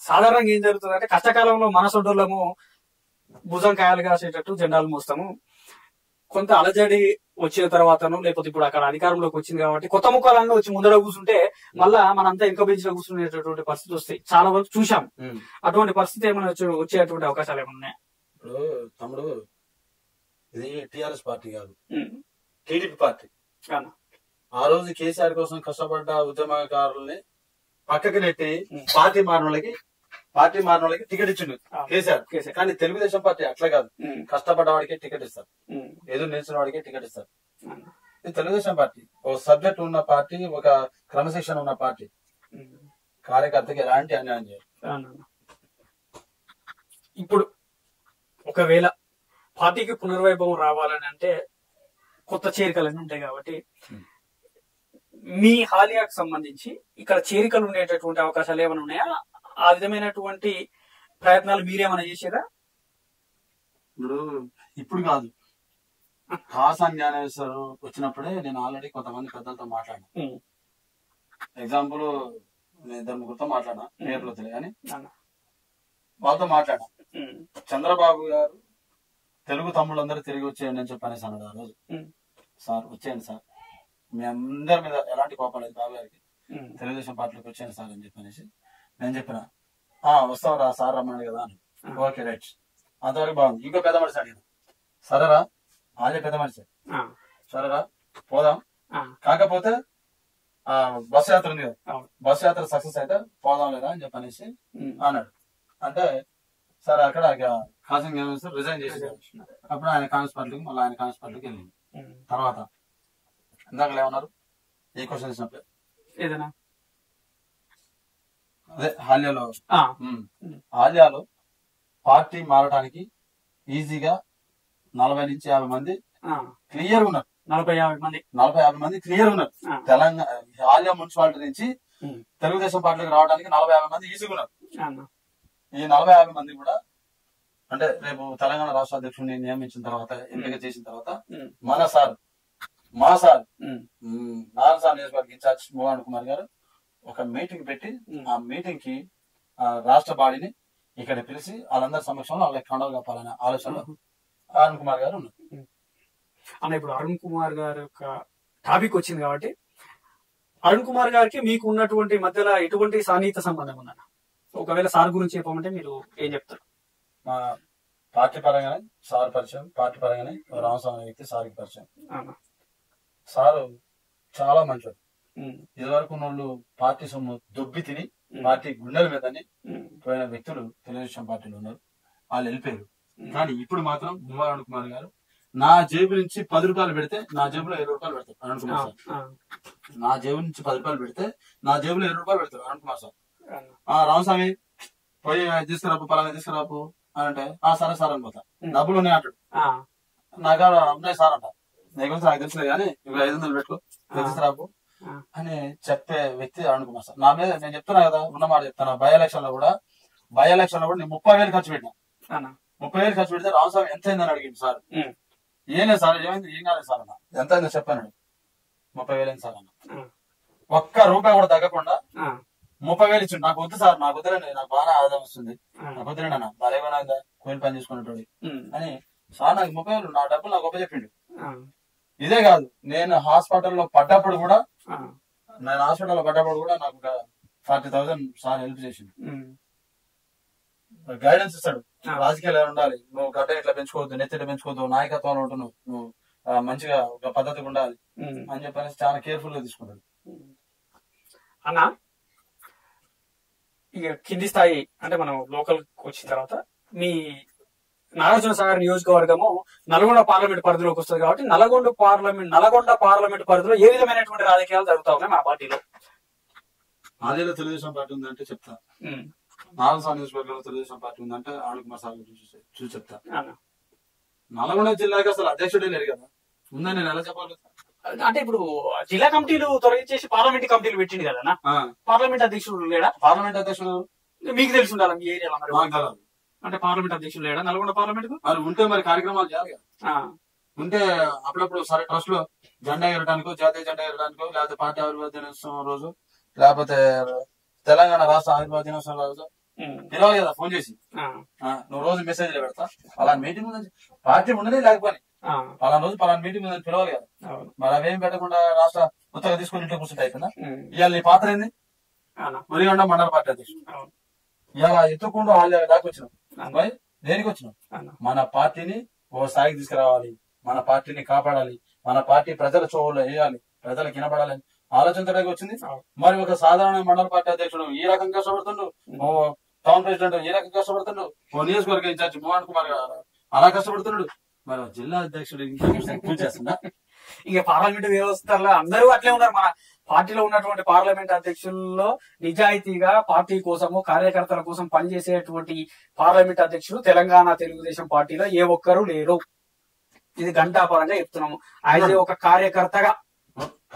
సాధారణంగా ఏం జరుగుతుంది అంటే, కష్టకాలంలో మనసొడ్డోళ్ళము భుజం కాయలు కాసేటట్టు జెండాలు మోస్తాము. కొంత అలజడి వచ్చిన తర్వాతను, లేకపోతే ఇప్పుడు అక్కడ అధికారంలోకి వచ్చింది కాబట్టి కొత్త ముఖాలన్నీ వచ్చి ముందర కూర్చుంటే మళ్ళా మనంతా ఇంకో బెంచ్ లో కూర్చునేటటువంటి పరిస్థితి వస్తాయి. చాలా వరకు చూసాం. అటువంటి పరిస్థితి ఏమైనా వచ్చేటువంటి అవకాశాలు ఏమైనా ఉన్నాయా? ఇప్పుడు తమ్ముడు, ఇది టిఆర్ఎస్ పార్టీ కాదు, టీడీపీ పార్టీ. ఆ రోజు కేసీఆర్ కోసం కష్టపడ్డ ఉద్యమకారుల్ని పక్కకి నెట్టి పార్టీ మారిన వాళ్ళకి టికెట్ ఇచ్చిండు కేసీఆర్. కానీ తెలుగుదేశం పార్టీ అట్లా కాదు, కష్టపడ్డ వాడికి టికెట్ ఇస్తారు, ఎదురు నిలిచిన వాడికి టికెట్ ఇస్తారు. ఇది తెలుగుదేశం పార్టీ ఒక సబ్జెక్ట్ ఉన్న పార్టీ, ఒక క్రమశిక్షణ ఉన్న పార్టీ. కార్యకర్తకి ఎలాంటి అన్యాయం చేయాలి. ఇప్పుడు ఒకవేళ పార్టీకి పునర్వైభవం రావాలని అంటే కొత్త చేరికలన్నీ ఉంటాయి కాబట్టి, మీ హాలియాకు సంబంధించి ఇక్కడ చేరికలు ఉండేటటువంటి అవకాశాలు ఏమైనా ఉన్నాయా? ఆ విధమైనటువంటి ప్రయత్నాలు మీరేమైనా చేసారా? ఇప్పుడు కాదు, కాసాన్ జ్ఞానేశ్వరు వచ్చినప్పుడే నేను ఆల్రెడీ కొంతమంది పెద్దలతో మాట్లాడినా. ఎగ్జాంపుల్ నేను 2-3తో మాట్లాడినా, పేర్లు తెలియదు కానీ వాళ్ళతో మాట్లాడినా. చంద్రబాబు గారు తెలుగు తమ్ముళ్ళందరూ తిరిగి వచ్చేయండి అని చెప్పనేసి అన్నాడు ఆ రోజు. సార్ వచ్చేయండి సార్, మీ అందరి మీద ఎలాంటి కోపం లేదు బాబు గారికి, తెలుగుదేశం పార్టీలోకి వచ్చేయండి సార్ అని చెప్పనేసి నేను చెప్పిన. వస్తావు రా సార్ రమ్మన్నాడు కదా అని. ఓకే రైట్, అంతవరకు బాగుంది. ఇంకో పెద్ద మనిషి అడిగిన, సరేరా అదే పెద్ద మనిషి, సరేరా పోదాం, కాకపోతే బస్సు యాత్ర ఉంది కదా, బస్సు యాత్ర సక్సెస్ అయితే పోదాం లేదా అని చెప్పనేసి అన్నాడు. అంటే సరే అక్కడ కాసిం రిజైన్ చేసేసారు. అప్పుడు ఆయన కాంగ్రెస్ పార్టీకి, మళ్ళీ ఆయన కాంగ్రెస్ పార్టీకి వెళ్ళింది. తర్వాత ఇందాక ఏమన్నారు, ఏ క్వశ్చన్ ఇచ్చినప్పుడు ఏదైనా అదే హాలియాలో పార్టీ మారటానికి ఈజీగా 40 నుంచి 50 మంది క్లియర్ ఉన్నారు. 40-50 మంది క్లియర్ ఉన్నారు. తెలంగాణ హాలియా మున్సిపాలిటీ నుంచి తెలుగుదేశం పార్టీకి రావడానికి 40-50 మంది ఈజీగా ఉన్నారు. ఈ 40-50 మంది కూడా అంటే రేపు తెలంగాణ రాష్ట్ర అధ్యక్షుడిని నియమించిన తర్వాత, ఎంపిక చేసిన తర్వాత మా సార్ నారాయణ నియోజకవర్గ ఇన్ఛార్జ్ మోహన్ కుమార్ గారు ఒక మీటింగ్ పెట్టి, ఆ మీటింగ్ కి రాష్ట్ర బాడీని ఇక్కడ పిలిచి వాళ్ళందరి సమక్షంలో వాళ్ళకి కండలు కప్పాలనే ఆలోచనలో అరుణ్ కుమార్ గారు ఉన్నారు. అన్న ఇప్పుడు అరుణ్ కుమార్ గారు యొక్క టాపిక్ వచ్చింది కాబట్టి అరుణ్ కుమార్ గారికి మీకు ఉన్నటువంటి మధ్యలో ఎటువంటి సాన్నిహిత సంబంధం ఉందన్న? ఒకవేళ సార్ గురించి చెప్పమంటే మీరు ఏం చెప్తారు? మా పార్టీ పరంగానే సార్ పరిచయం, పార్టీ పరంగానే రామస్వామి వ్యక్తి సార్కి పరిచయం. సారు చాలా మంచివాడు. ఇదివరకు వాళ్ళు పార్టీ సొమ్ము దొబ్బి తిని పార్టీ గుండెల మీదని పోయిన వ్యక్తులు తెలుగుదేశం పార్టీలో ఉన్నారు, వాళ్ళు వెళ్ళిపోయారు. కానీ ఇప్పుడు మాత్రం గుమ్మడి అరుణ్ కుమార్ గారు నా జేబు నుంచి 10 రూపాయలు పెడితే నా జేబులో 20 రూపాయలు పెడతారు అరుణ్ కుమార్ సార్. నా జేబు నుంచి 10 రూపాయలు పెడితే నా జేబులో 20 రూపాయలు పెడతారు అరుణ్ కుమార్ సార్. రామస్వామి పోయి తీసుకురాపు, పలానా తీసుకురాపు అని అంటే సరే సార్ అని పోతా. డబ్బులు ఉన్నాయి అంటాడు, నాకు ఉన్నాయి సార్ అంట. నీకు నాకు తెలుసులేదు కానీ ఇప్పుడు 500 పెట్టుకో తీసుకురాపు అని చెప్పే వ్యక్తి అరుణ్ కుమార్ సార్. నా మీద నేను చెప్తున్నా కదా, ఉన్నమాట చెప్తాను. బై ఎలక్షన్ లో కూడా నేను 30,000 ఖర్చు పెట్టినా. 30,000 ఖర్చు పెడితే రామస్వామి ఎంత అయిందని అడిగింది సార్. ఏం లేదు సార్, ఏమైంది, ఏం కాలేదు సార్ అన్న. ఎంత అయిందో చెప్పాను, 30,000 అయింది సార్ అన్న. ఒక్క రూపాయి కూడా తగ్గకుండా 30,000 ఇచ్చిండు. నాకు వద్దు సార్, నాకు వద్దులేండి, నాకు బాగా ఆదాయం వస్తుంది, నాకు వద్దులేండి అన్న, మరేమైనా కూలి పని చేసుకునేటోడి అని సార్. నాకు 30,000 నా డబ్బులు నాకు గొప్ప చెప్పిండు. ఇదే కాదు, నేను హాస్పిటల్లో పడ్డప్పుడు కూడా నాకు 40,000 సార్ హెల్ప్ చేసిండు. గైడెన్స్ ఇస్తాడు, రాజకీయాలు ఉండాలి, నువ్వు గడ్డ ఇట్లా పెంచుకోవద్దు, నెత్తిట పెంచుకోవద్దు, నాయకత్వంలో ఉంటున్నావు, నువ్వు మంచిగా ఒక పద్ధతిగా ఉండాలి అని చెప్పేసి చాలా కేర్ఫుల్ గా తీసుకుంటాడు. అన్న ఇక కింది స్థాయి అంటే మనం లోకల్ వచ్చిన తర్వాత మీ నాగార్జున సాగర్ నియోజకవర్గము నల్గొండ పార్లమెంట్ పరిధిలోకి వస్తుంది కాబట్టి నల్గొండ పార్లమెంట్ పరిధిలో ఏ విధమైనటువంటి రాజకీయాలు జరుగుతా ఉన్నాయి మా పార్టీలో? ఆదిలో తెలుగుదేశం పార్టీ ఉందంటే చెప్తా, నాలుగు నియోజకవర్గంలో తెలుగుదేశం పార్టీ ఉందంటే అరుణ్ కుమార్ సార్ చూసి చెప్తా. నల్గొండ జిల్లాకి అసలు అధ్యక్షుడే లేరు కదా, ఉందని నేను ఎలా చెప్పాలి? అంటే ఇప్పుడు జిల్లా కమిటీలు తొలగించేసి పార్లమెంట్ కమిటీలు పెట్టింది కదా, పార్లమెంట్ అధ్యక్షుడు లేడా? పార్లమెంట్ అధ్యక్షుడు మీకు తెలిసి ఉండాలి మీ ఏరియాలో. అంటే పార్లమెంట్ అధ్యక్షుడు లేడా నల్గొండ పార్లమెంట్? మరి ఉంటే మరి కార్యక్రమాలు చేయాలి కదా. ఉంటే అప్పుడప్పుడు సరే ట్రస్ట్ లో జెండా ఎగరడానికో, జాతీయ జెండా ఎగరడానికో, లేకపోతే పార్టీ ఆవిర్భావ దినోత్సవం రోజు, లేకపోతే తెలంగాణ రాష్ట్ర ఆవిర్భావ దినోత్సవం రోజు పిలవాలి కదా ఫోన్ చేసి. నువ్వు రోజు మెసేజ్లు పెడతా, అలాంటి మీటింగ్ ఉందని పార్టీ ఉండనే లేకపోయి పలానా రోజు పలానా మీటింగ్ ఉందని పిలవాలి కదా. మరి అవేం పెట్టకుండా రాష్ట్ర కొత్తగా తీసుకుని ఇంట్లో కూర్చుంటే అయిపోయిందా? ఇవాళ నీ పాత్ర ఏంది? ఉరిగొండ మండల పార్టీ అధ్యక్షుడు. ఇలా ఎత్తుకుండా వాళ్ళ దాకా వచ్చినాం. దేనికి వచ్చినాం? మన పార్టీని ఓ స్థాయికి తీసుకురావాలి, మన పార్టీని కాపాడాలి, మన పార్టీ ప్రజల చోవులో వేయాలి, ప్రజలకు వినపడాలని ఆలోచనతో వచ్చింది. మరి ఒక సాధారణ మండల పార్టీ అధ్యక్షుడు ఈ రకంగా కష్టపడుతుండు, ఓ టౌన్ ప్రెసిడెంట్ ఈ రకంగా కష్టపడుతుండు, ఓ నియోజకవర్గ ఇన్ఛార్జ్ మోహన్ కుమార్ అలా కష్టపడుతున్నాడు. మరి జిల్లా అధ్యక్షుడు పూజ చేస్తుందా? ఇక పార్లమెంట్ వ్యవస్థలో అందరూ అట్లే ఉన్నారు. మన పార్టీలో ఉన్నటువంటి పార్లమెంట్ అధ్యక్షుల్లో నిజాయితీగా పార్టీ కోసము కార్యకర్తల కోసం పనిచేసేటువంటి పార్లమెంట్ అధ్యక్షులు తెలంగాణ తెలుగుదేశం పార్టీలో ఏ ఒక్కరూ లేరు. ఇది ఘంటాపరంగా చెప్తున్నాము. ఆయన ఒక కార్యకర్తగా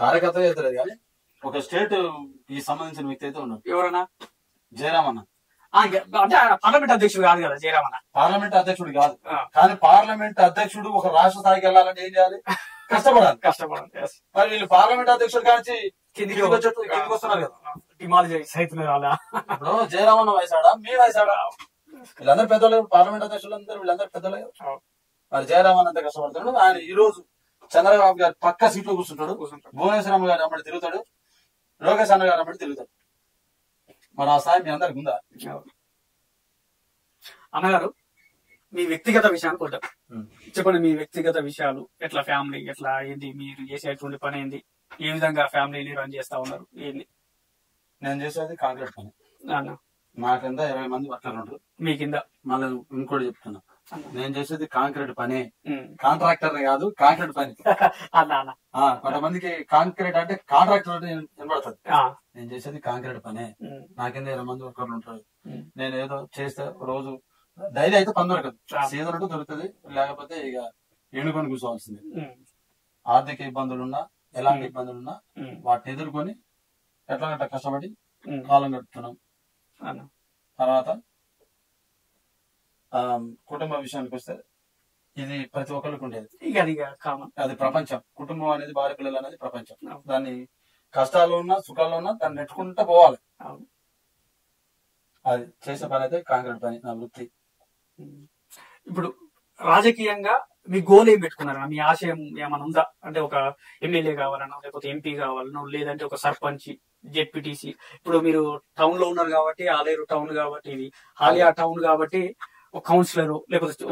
అవుతలేదు కానీ ఒక స్టేట్ ఈ సంబంధించిన వ్యక్తి అయితే ఉన్నాడు. ఎవరన్నా? జయరామ్ అన్న. అంటే పార్లమెంట్ అధ్యక్షుడు కాదు కదా జయరామ్ అన్న. పార్లమెంట్ అధ్యక్షుడు కాదు, కానీ పార్లమెంట్ అధ్యక్షుడు ఒక రాష్ట్ర స్థాయికి వెళ్ళాలంటే ఏం చేయాలి? కష్టపడాలి. మరి వీళ్ళు పార్లమెంట్ అధ్యక్షుడు కానీ కిందికి వస్తున్నారు కదా, డిమాలిజ్ అవుతున్నారు అలా. ఇప్పుడు జయరామన్న వయసాడా, మీ వయసాడా? వీళ్ళందరూ పెద్దలు, పార్లమెంట్ అధ్యక్షులు అందరూ వీళ్ళందరూ పెద్దలు. మరి జయరామన్ అంతా కష్టపడుతున్నాడు. ఆయన ఈ రోజు చంద్రబాబు గారు పక్క సీట్లో కూర్చుంటాడు, భువనేశ్వరమ్మ గారు అమ్మడి తిరుగుతాడు, లోకేష్ అన్న గారు అమ్మడి తిరుగుతాడు. మరి ఆ స్థాయి మీ అందరికి ఉందా? అన్నగారు మీ వ్యక్తిగత విషయానికి వద్దాం. చెప్పండి, మీ వ్యక్తిగత విషయాలు ఎట్లా, ఫ్యామిలీ ఎట్లా, ఏంటి, మీరు చేసేటువంటి పని ఏంది, ఏ విధంగా ఫ్యామిలీని రన్ చేస్తా ఉన్నారు, ఏంది? నేను చేసేది కాంక్రీట్ పని. నా కింద 20 మంది వర్కర్లు ఉంటారు. మీ కింద మళ్ళీ ఇంకోటి చెప్తున్నా, నేను చేసేది కాంక్రీట్ పని, కాంట్రాక్టర్ కాదు, కాంక్రీట్ పని. కొంతమందికి కాంక్రీట్ అంటే కాంట్రాక్టర్ అంటే వినబడుతుంది. నేను చేసేది కాంక్రీట్ పని. నా కింద 20 మంది వర్కర్లు ఉంటారు. నేను ఏదో చేస్తే రోజు డైలీ అయితే పని దొరకదు, సీజన్ అంటూ దొరుకుతుంది, లేకపోతే ఇక ఎన్నుకొని కూర్చోవాల్సింది. ఆర్థిక ఇబ్బందులున్నా, ఎలాంటి ఇబ్బందులున్నా వాటిని ఎదుర్కొని ఎట్లా కష్టపడి కాలం గడుపుతున్నాం. తర్వాత కుటుంబ విషయానికి వస్తే ఇది ప్రతి ఒక్కరికి ఉండేది, అది ప్రపంచం. కుటుంబం అనేది, భార్య పిల్లలు అనేది ప్రపంచం. దాన్ని కష్టాలు ఉన్నా సుఖాల్లో ఉన్నా దాన్ని నెట్టుకుంటూ పోవాలి. అది చేసే పని అయితే కాంక్రీట్ పని, నా వృత్తి. ఇప్పుడు రాజకీయంగా మీ గోల్ ఏం పెట్టుకున్నారా? మీ ఆశయం ఏమైనా ఉందా? అంటే ఒక ఎమ్మెల్యే కావాలనో, లేకపోతే ఎంపీ కావాలనో, లేదంటే ఒక సర్పంచ్, జెడ్పీటీసీ. ఇప్పుడు మీరు టౌన్ లో ఉన్నారు కాబట్టి, ఆలేరు టౌన్ కాబట్టి, ఇది హాలియా టౌన్ కాబట్టి ఒక కౌన్సిలర్, లేకపోతే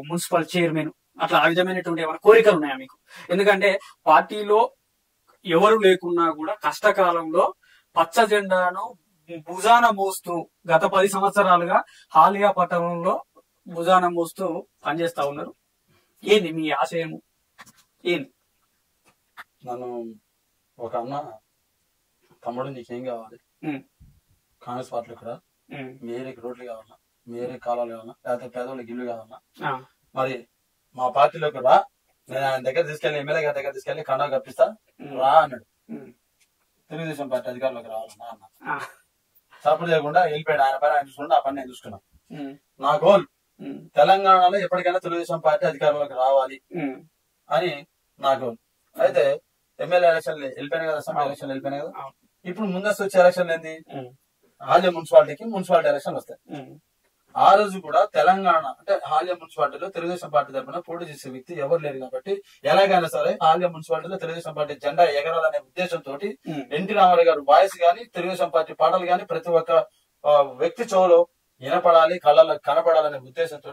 మున్సిపల్ చైర్మన్, అట్లా ఆ విధమైనటువంటి ఏమైనా కోరికలు ఉన్నాయా మీకు? ఎందుకంటే పార్టీలో ఎవరు లేకున్నా కూడా కష్టకాలంలో పచ్చ జెండాను భుజాన మోస్తూ గత 10 సంవత్సరాలుగా హాలియా పట్టణంలో భుజాన మోస్తూ పనిచేస్తా ఉన్నారు. ఏంది మీ ఆశయము? ఏంది? నన్ను ఒక అన్న, తమ్ముడు నీకేం కావాలి, కాంగ్రెస్ పార్టీలో ఇక్కడ మీ ఏరియాకి రోడ్లు కావాలా, మీ ఏరియా కాలాలు కావాలా, లేకపోతే పేదవాళ్ళకి ఇల్లు కావాలా, మరి మా పార్టీలోకి రా, నేను ఆయన దగ్గర తీసుకెళ్లి ఎమ్మెల్యే గారి దగ్గర తీసుకెళ్లి కండా కప్పిస్తా రా అన్నాడు. తెలుగుదేశం పార్టీ అధికారంలోకి రావాలన్నా అన్న. సపోర్ట్ చేయకుండా వెళ్ళిపోయాడు. ఆయన పని ఆయన చూసుకుంటే ఆ పని నేను చూసుకున్నాను. నా గోల్ తెలంగాణలో ఎప్పటికైనా తెలుగుదేశం పార్టీ అధికారంలోకి రావాలి అని నా గోల్. అయితే ఎమ్మెల్యే ఎలక్షన్ వెళ్ళిపోయినాయి కదా, అసెంబ్లీ ఎలక్షన్ వెళ్ళిపోయినాయి కదా. ఇప్పుడు ముందస్తు వచ్చే ఎలక్షన్ ఏంది? హాలియా మున్సిపాలిటీ ఎలక్షన్ వస్తాయి. ఆ రోజు కూడా తెలంగాణ అంటే హాలియా మున్సిపాలిటీలో తెలుగుదేశం పార్టీ తరఫున పోటీ చేసే వ్యక్తి ఎవరు లేరు కాబట్టి ఎలాగైనా సరే హాలియా మున్సిపాలిటీలో తెలుగుదేశం పార్టీ జెండా ఎగరాలనే ఉద్దేశంతో ఎన్టీ రామారావు గారు వాయిస్ గాని, తెలుగుదేశం పార్టీ పాటలు గాని ప్రతి ఒక్క వ్యక్తి చెవులో వినపడాలి, కళ్ళలో కనపడాలనే ఉద్దేశంతో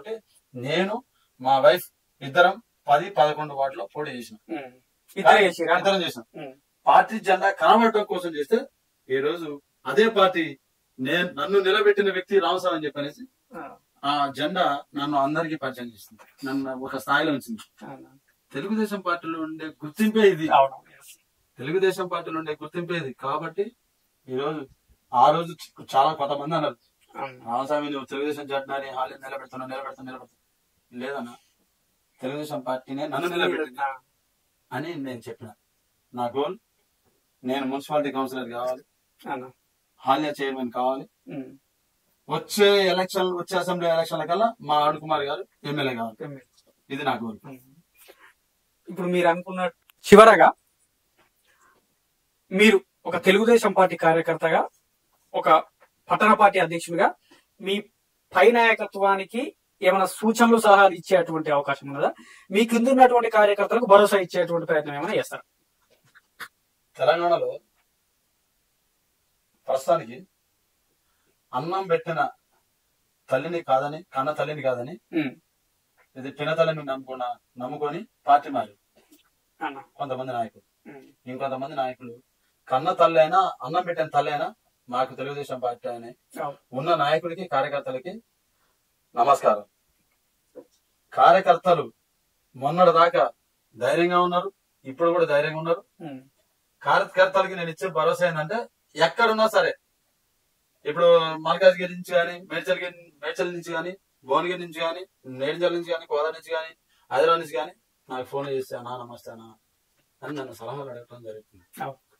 నేను మా వైఫ్ ఇద్దరం 10-11 వార్డులో పోటీ చేసిన. ఇద్దరం చేసినాం. పార్టీ జెండా కనబడటం కోసం చేస్తే ఈ రోజు అదే పార్టీ నన్ను నిలబెట్టిన వ్యక్తి రామస్వామి అని చెప్పనేసి ఆ జెండా నన్ను అందరికీ పరిచయం చేస్తుంది, నన్ను ఒక స్థాయిలో ఉంచింది. తెలుగుదేశం పార్టీలో ఉండే గుర్తింపే ఇది. తెలుగుదేశం పార్టీలో ఉండే గుర్తింపే ఇది. కాబట్టి ఈ రోజు ఆ రోజు చాలా కొంతమంది అన్నారు, రామస్వామి నువ్వు తెలుగుదేశం జెండాని హాలి నిలబెడతా లేదన్నా, తెలుగుదేశం పార్టీనే నన్ను నిలబెట్టింది అని నేను చెప్పిన. నా గోల్ నేను మున్సిపాలిటీ కౌన్సిలర్ కావాలి, హాలియా చైర్మన్ కావాలి, వచ్చే అసెంబ్లీ ఎలక్షన్ల కల్లా మా ఆడు కుమార్ గారు ఎమ్మెల్యే కావాలి. ఇది నా గోల్. ఇప్పుడు మీరు అనుకున్న చివరగా మీరు ఒక తెలుగుదేశం పార్టీ కార్యకర్తగా, ఒక పట్టణ పార్టీ అధ్యక్షుడిగా మీ పై నాయకత్వానికి ఏమైనా సూచనలు సలహాలు ఇచ్చేటువంటి అవకాశం ఉన్నదా? మీ కింద ఉన్నటువంటి కార్యకర్తలకు భరోసా ఇచ్చేటువంటి ప్రయత్నం ఏమైనా చేస్తారు? తెలంగాణలో ప్రస్తుతానికి అన్నం పెట్టిన తల్లిని కాదని, కన్న తల్లిని కాదని, ఇది పిన తల్లిని నమ్ముకొని పార్టీ మారి కొంతమంది నాయకులు, ఇంకొంతమంది నాయకులు కన్న తల్లి అయినా అన్నం పెట్టిన తల్లి అయినా మాకు తెలుగుదేశం పార్టీ అని ఉన్న నాయకులకి కార్యకర్తలకి నమస్కారం. కార్యకర్తలు మొన్నటి దాకా ధైర్యంగా ఉన్నారు, ఇప్పుడు కూడా ధైర్యంగా ఉన్నారు. కార్యకర్తలకి నేను ఇచ్చే భరోసా ఏంటంటే ఎక్కడున్నా సరే, ఇప్పుడు మల్కాజ్గిరి నుంచి కానీ, మేడ్చల్ నుంచి కానీ, భువనగిరి నుంచి కానీ, నేర్జల్ నుంచి కానీ, కోదా నుంచి కానీ, హైదరాబాద్ నుంచి కానీ నాకు ఫోన్ చేస్తే అన్నా నమస్తే అన్నా అని నన్ను సలహాలు అడగటం జరుగుతుంది.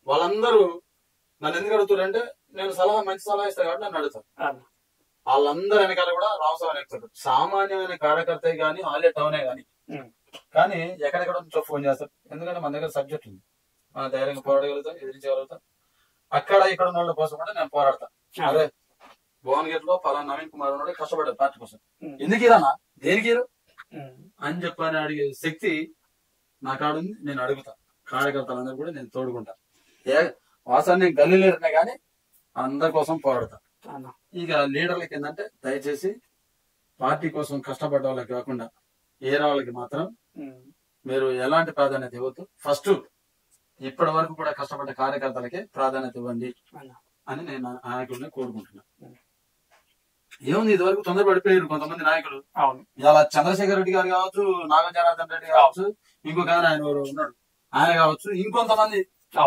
వాళ్ళందరూ నన్ను ఎందుకు అడుగుతారంటే నేను మంచి సలహా ఇస్తాను కాబట్టి నన్ను అడుగుతారు. వాళ్ళందరూ వెనకాల కూడా రామస్వామి ఎక్కుతారు. సామాన్యమైన కార్యకర్త గానీ, ఆలే టౌనే గానీ, కానీ ఎక్కడెక్కడ నుంచో ఫోన్ చేస్తారు. ఎందుకంటే మన దగ్గర సబ్జెక్ట్ ఉంది, మన ధైర్యంగా పోరాడగలుగుతాం, ఎదిరించగలుగుతాం. అక్కడ ఇక్కడ ఉన్న వాళ్ళ కోసం కూడా నేను పోరాడతాను. అదే భువనగిరిలో పలానా నవీన్ కుమార్ ఉన్నాడు, కష్టపడ్డాడు పార్టీ కోసం, ఎందుకు ఇరానా, దేనికి అని చెప్పని అడిగే శక్తి నా కాడుంది. నేను అడుగుతా, కార్యకర్తలందరూ కూడా నేను తోడుకుంటా. వాసాన్ని నేను గల్లీ లీడర్నే కానీ అందరి కోసం పోరాడతా. ఇక లీడర్లకి ఏంటంటే దయచేసి పార్టీ కోసం కష్టపడ్డ వాళ్ళకి కాకుండా ఏరే వాళ్ళకి మాత్రం మీరు ఎలాంటి ప్రాధాన్యత ఇవ్వద్దు. ఫస్ట్ ఇప్పటి వరకు కూడా కష్టపడ్డ కార్యకర్తలకే ప్రాధాన్యత ఇవ్వండి అని నేను నాయకుల్ని కోరుకుంటున్నా. ఏముంది, ఇది వరకు తొందరపడిపోయారు కొంతమంది నాయకులు. ఇలా చంద్రశేఖర్ రెడ్డి గారు కావచ్చు, నాగ జనార్దన్ రెడ్డి కావచ్చు, ఇంకొక ఆయన ఉన్నాడు ఆయన కావచ్చు, ఇంకొంతమంది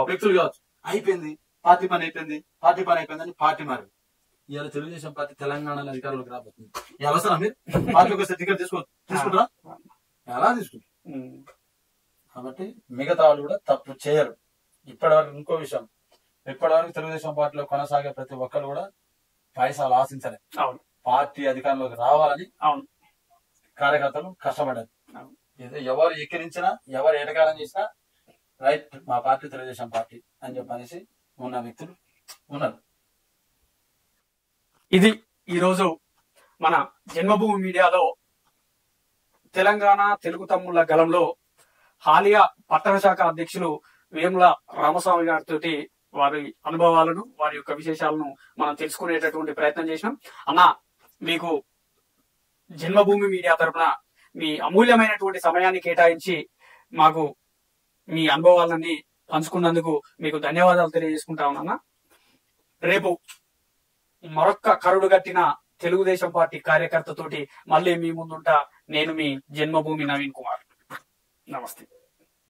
వ్యక్తులు కావచ్చు, అయిపోయింది పార్టీ పని అయిపోయింది అని పార్టీ మారి ఇవాళ తెలుగుదేశం పార్టీ తెలంగాణలో అధికారంలోకి రాబోతుంది. అవసరం మీరు పార్టీకి వస్తే టికెట్ తీసుకుంటారా? ఎలా తీసుకుంటారు? కాబట్టి మిగతా వాళ్ళు కూడా తప్పు చేయరు. ఇప్పటివరకు ఇంకో విషయం, ఇప్పటివరకు తెలుగుదేశం పార్టీలో కొనసాగే ప్రతి ఒక్కరు కూడా పైసలు ఆశించలే. పార్టీ అధికారంలోకి రావాలని కార్యకర్తలు కష్టపడ్డారు. ఇది ఎవరు ఎక్కిరించినా, ఎవరు ఎటకారం చేసినా రైట్ మా పార్టీ తెలుగుదేశం పార్టీ అని చెప్పనేసి ఉన్న వ్యక్తులు ఉన్నారు. ఇది ఈరోజు మన జన్మభూమి మీడియాలో తెలంగాణ తెలుగు తమ్ముళ్ల గలంలో హాలియా పట్టణ శాఖ అధ్యక్షులు వేముల రామస్వామి గారితో వారి అనుభవాలను వారి యొక్క విశేషాలను మనం తెలుసుకునేటటువంటి ప్రయత్నం చేసినాం. అన్న, మీకు జన్మభూమి మీడియా తరపున మీ అమూల్యమైనటువంటి సమయాన్ని కేటాయించి మాకు మీ అనుభవాలన్నీ పంచుకున్నందుకు మీకు ధన్యవాదాలు తెలియజేసుకుంటా ఉన్నా. రేపు మరొక్క కరుడుగట్టిన తెలుగుదేశం పార్టీ కార్యకర్తతోటి మళ్ళీ మీ ముందుంటా. నేను మీ జన్మభూమి నవీన్ కుమార్. నమస్తే.